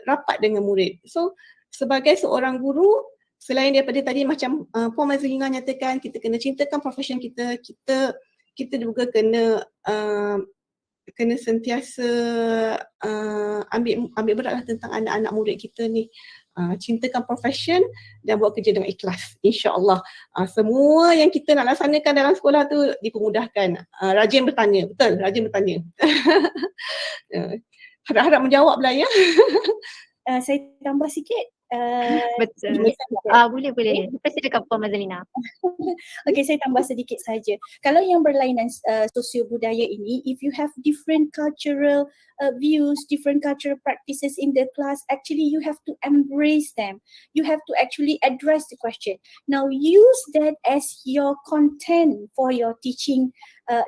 rapat dengan murid. So sebagai seorang guru, selain daripada tadi macam Puan Mazlina nyatakan, kita kena cintakan profession kita, kita juga kena sentiasa ambil beratlah tentang anak-anak murid kita ni. Cintakan profession dan buat kerja dengan ikhlas, insya-Allah. Semua yang kita nak laksanakan dalam sekolah tu dipermudahkan. Rajin bertanya, betul, rajin bertanya. Harap-harap menjawab lah ya. Saya tambah sikit. Betul. Boleh. Lepas silakan Puan Mazlina. Okay, saya tambah sedikit saja. Kalau yang berlainan sosio budaya ini, if you have different cultural views, different cultural practices in the class, actually you have to embrace them. You have to actually address the question. Now use that as your content for your teaching.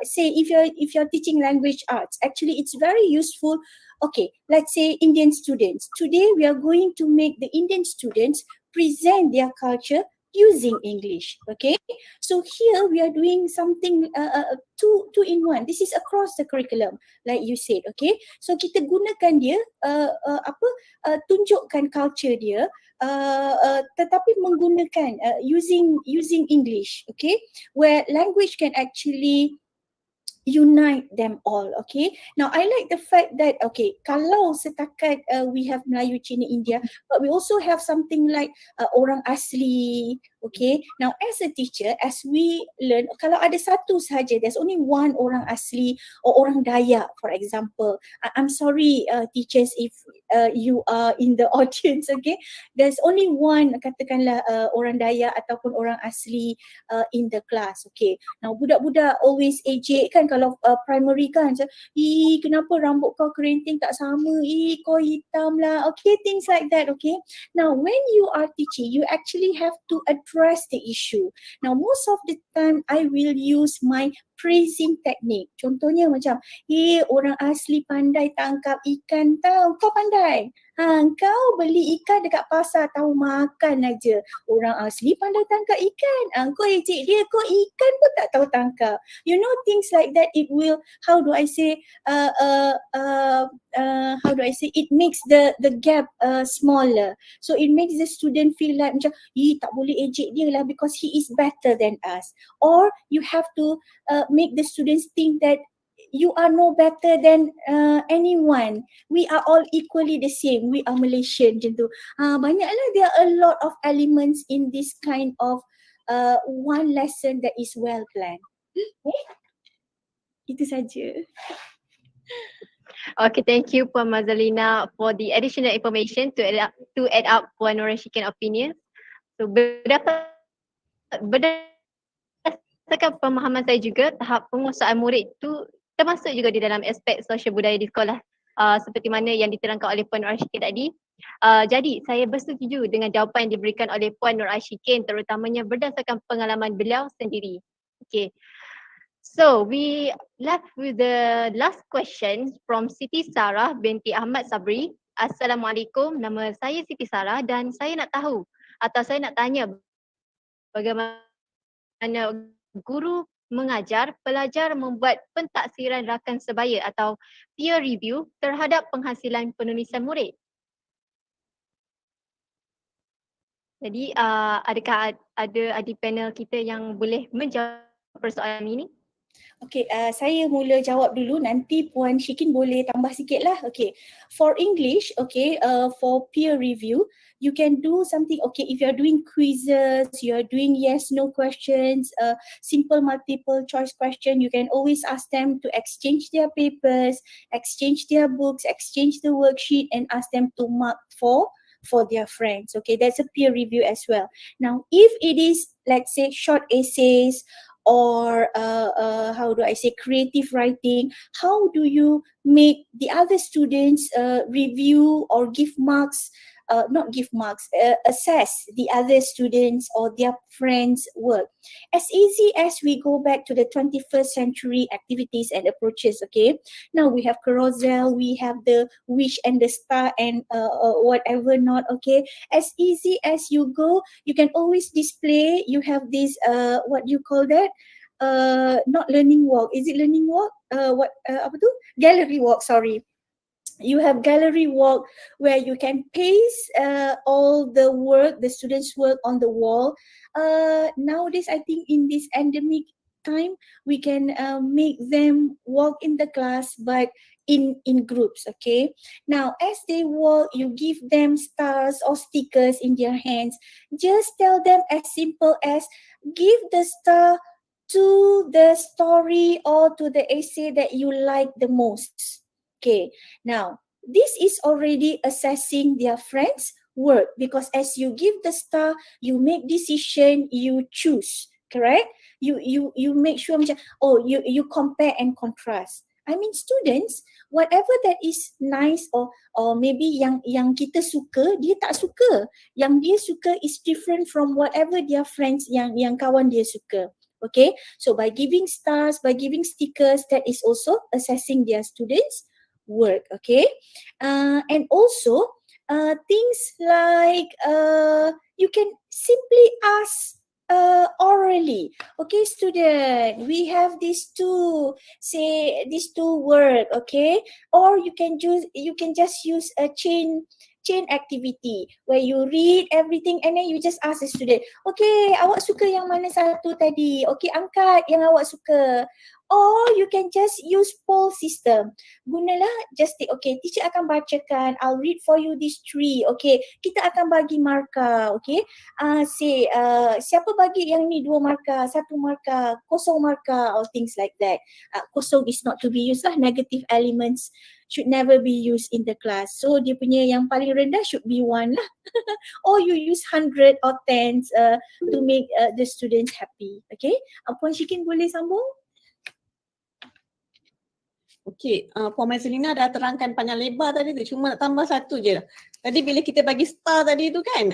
Say if you're teaching language arts, actually it's very useful. Okay, let's say Indian students. Today we are going to make the Indian students present their culture using English. Okay, so here we are doing something two in one. This is across the curriculum, like you said. Okay, so kita gunakan dia tunjukkan culture dia, tetapi menggunakan using English. Okay, where language can actually unite them all. Okay, now I like the fact that okay, kalau setakat we have Melayu, Cina, India, but we also have something like orang asli. Okay, now as a teacher, as we learn, kalau ada satu sahaja, there's only one orang asli or orang Dayak, for example. I'm sorry teachers if you are in the audience. Okay, there's only one, katakanlah orang Dayak ataupun orang asli in the class. Okay, now budak-budak always ejek kan kalau primary kan, kenapa rambut kau kerinting tak sama, kau hitam lah. Okay, things like that. Okay, now when you are teaching, you actually have to address the issue. Now most of the time I will use my praising technique. Contohnya macam, orang asli pandai tangkap ikan tau, kau pandai. Kau beli ikan dekat pasar tahu makan aja. Orang asli pandai tangkap ikan. Kau ejek dia, kau ikan pun tak tahu tangkap. You know, things like that, it will, how do I say, it makes the gap smaller. So it makes the student feel like macam, tak boleh ejek dia lah because he is better than us. Or you have to make the students think that you are no better than anyone. We are all equally the same. We are Malaysian macam tu. Banyaklah, there are a lot of elements in this kind of one lesson that is well planned. Okay? Itu saja. Okay, thank you Puan Mazalina for the additional information to add up Puan Nur Ashikin opinion. So berdasarkan pemahaman saya juga, tahap penguasaan murid tu termasuk juga di dalam aspek sosial budaya di sekolah, seperti mana yang diterangkan oleh Puan Nur Ashikin tadi. Jadi saya bersetuju dengan jawapan yang diberikan oleh Puan Nur Ashikin, terutamanya berdasarkan pengalaman beliau sendiri. Okay. So we left with the last question from Siti Sarah binti Ahmad Sabri. Assalamualaikum, nama saya Siti Sarah dan saya nak tahu atau saya nak tanya bagaimana guru mengajar pelajar membuat pentaksiran rakan sebaya atau peer review terhadap penghasilan penulisan murid. Jadi adakah ada adik panel kita yang boleh menjawab persoalan ini? Okay, saya mula jawab dulu, nanti Puan Syikin boleh tambah sikit lah. Okay, for English, okay, for peer review, you can do something, okay, if you're doing quizzes, you're doing yes, no questions, simple multiple choice question, you can always ask them to exchange their papers, exchange their books, exchange the worksheet and ask them to mark for their friends. Okay, that's a peer review as well. Now, if it is, let's say, short essays, or how do I say, creative writing, how do you make the other students review or give marks, assess the other students or their friends' work? As easy as we go back to the 21st century activities and approaches, okay? Now we have carousel, we have the wish and the star and whatever not, okay? As easy as you go, you can always display, you have this, what you call that? Not learning walk, is it learning walk? Gallery walk, sorry. You have gallery walk where you can paste all the work, the students' work on the wall. Nowadays, I think in this endemic time, we can make them walk in the class, but in groups, okay? Now, as they walk, you give them stars or stickers in their hands. Just tell them as simple as, give the star to the story or to the essay that you like the most. Okay, now this is already assessing their friends' work, because as you give the star, you make decision, you choose, correct? You make sure, oh, you compare and contrast. I mean students, whatever that is nice or maybe yang kita suka, dia tak suka. Yang dia suka is different from whatever their friends yang kawan dia suka. Okay, so by giving stars, by giving stickers, that is also assessing their students' work. Okay, and also things like you can simply ask orally. Okay, student, we have these two work, okay? Or you can just use a chain activity where you read everything and then you just ask the student, okay, awak suka yang mana satu tadi? Okay, angkat yang awak suka. Or you can just use poll system. Gunalah just take, okay, teacher akan bacakan, I'll read for you these three, okay. Kita akan bagi markah, okay. Siapa bagi yang ni 2 markah, 1 markah, kosong markah or things like that. Kosong is not to be used lah, negative elements should never be used in the class. So dia punya yang paling rendah should be 1 lah. Or you use 100 or 10 to make the students happy. Okay, Puan Syikin boleh sambung? Okey, Puan Mazlina dah terangkan panjang lebar tadi tu, cuma nak tambah satu je. Tadi bila kita bagi star tadi tu kan,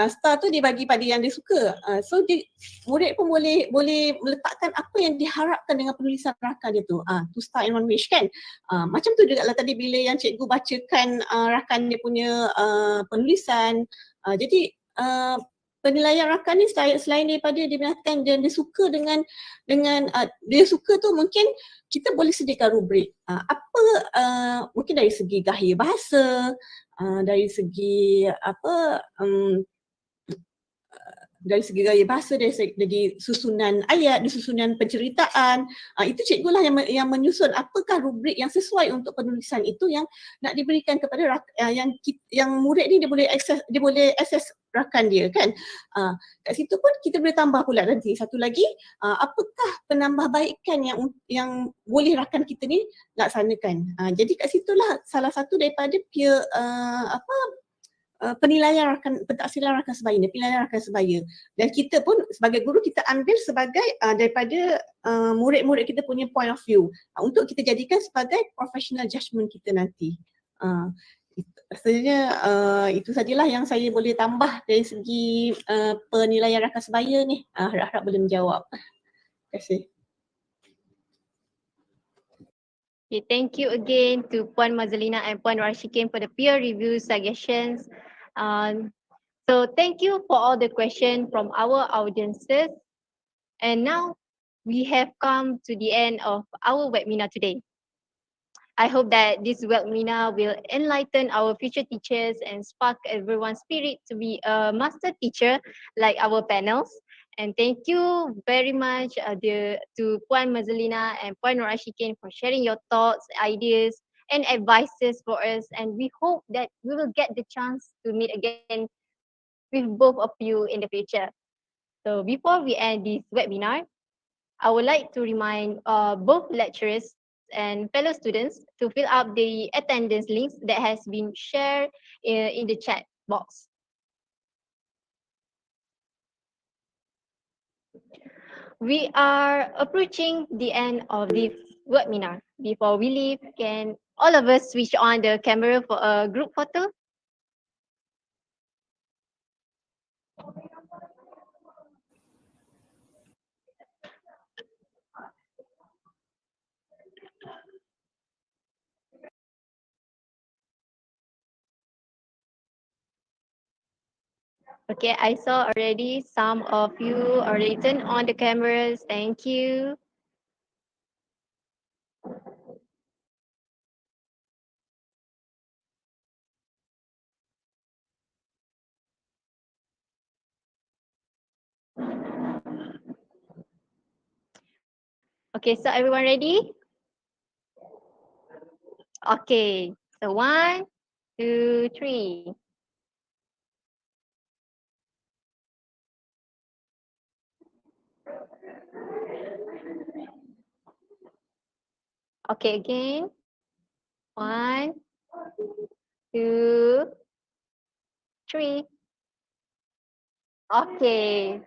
star tu dia bagi pada yang dia suka. So murid pun boleh meletakkan apa yang diharapkan dengan penulisan rakan dia tu. To star in one wish kan. Macam tu juga lah tadi bila yang cikgu bacakan rakan dia punya penulisan. Jadi penilaian rakan ni selain daripada dia mengatakan dia suka dengan dia suka tu, mungkin kita boleh sediakan rubrik mungkin dari segi gaya bahasa, dari segi dari segi gaya bahasa, dari segi susunan ayat, dari susunan penceritaan. Itu cikgu lah yang menyusun apakah rubrik yang sesuai untuk penulisan itu yang nak diberikan kepada yang murid ni dia boleh akses rakan dia kan. Kat situ pun kita boleh tambah pula nanti satu lagi, apakah penambahbaikan yang boleh rakan kita ni laksanakan. Jadi kat situlah salah satu daripada peer penilaian pentaksilan rakan sebaya ni, penilaian rakan sebaya. Dan kita pun sebagai guru kita ambil sebagai daripada murid-murid kita punya point of view untuk kita jadikan sebagai professional judgement kita nanti. Rasanya itu sajalah yang saya boleh tambah dari segi penilaian rakan sebaya ni. Harap-harap boleh menjawab. Terima kasih. Okay, thank you again to Puan Mazlina and Puan Rashikin for the peer review suggestions. So thank you for all the questions from our audiences. And now we have come to the end of our webinar today. I hope that this webinar will enlighten our future teachers and spark everyone's spirit to be a master teacher like our panels. And thank you very much to Puan Mazlina and Puan Rashikin for sharing your thoughts, ideas and advices for us. And we hope that we will get the chance to meet again with both of you in the future. So before we end this webinar, I would like to remind both lecturers and fellow students to fill up the attendance links that has been shared in the chat box. We are approaching the end of this webinar. Before we leave, can all of us switch on the camera for a group photo? Okay, I saw already some of you already turned on the cameras. Thank you. Okay, so everyone ready? Okay, so 1, 2, 3. Okay, again. 1, 2, 3. Okay.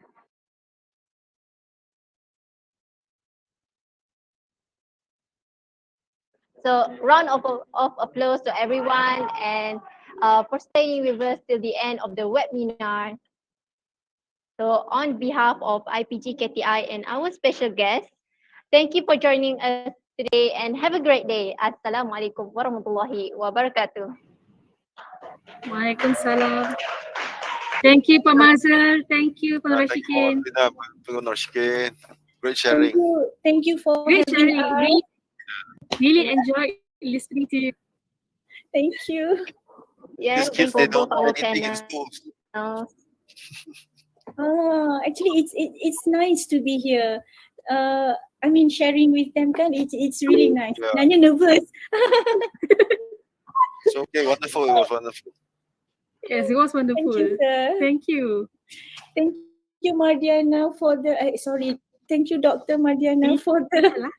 So round of applause to everyone and for staying with us till the end of the webinar. So on behalf of IPG KTI and our special guest, thank you for joining us today and have a great day. Assalamualaikum warahmatullahi wabarakatuh. Waalaikumsalam. Thank you, Pak Mazhar. Thank you, Pak Thank you for Rashikin. Pengun Rashikin. Great sharing. Thank you for Great having sharing. us. Really enjoyed listening to you. Thank you. Yes, These kids, for they don't both know our anything in panels. school. Actually, it's nice to be here. I mean, sharing with them kan, it's really nice. Yeah. Nanya nervous. It's okay, wonderful. It was wonderful. Yes, it was Thank wonderful. you, sir. Thank you. Thank you, Mardiana, for the. Sorry. Thank you, Dr. Mardiana, for the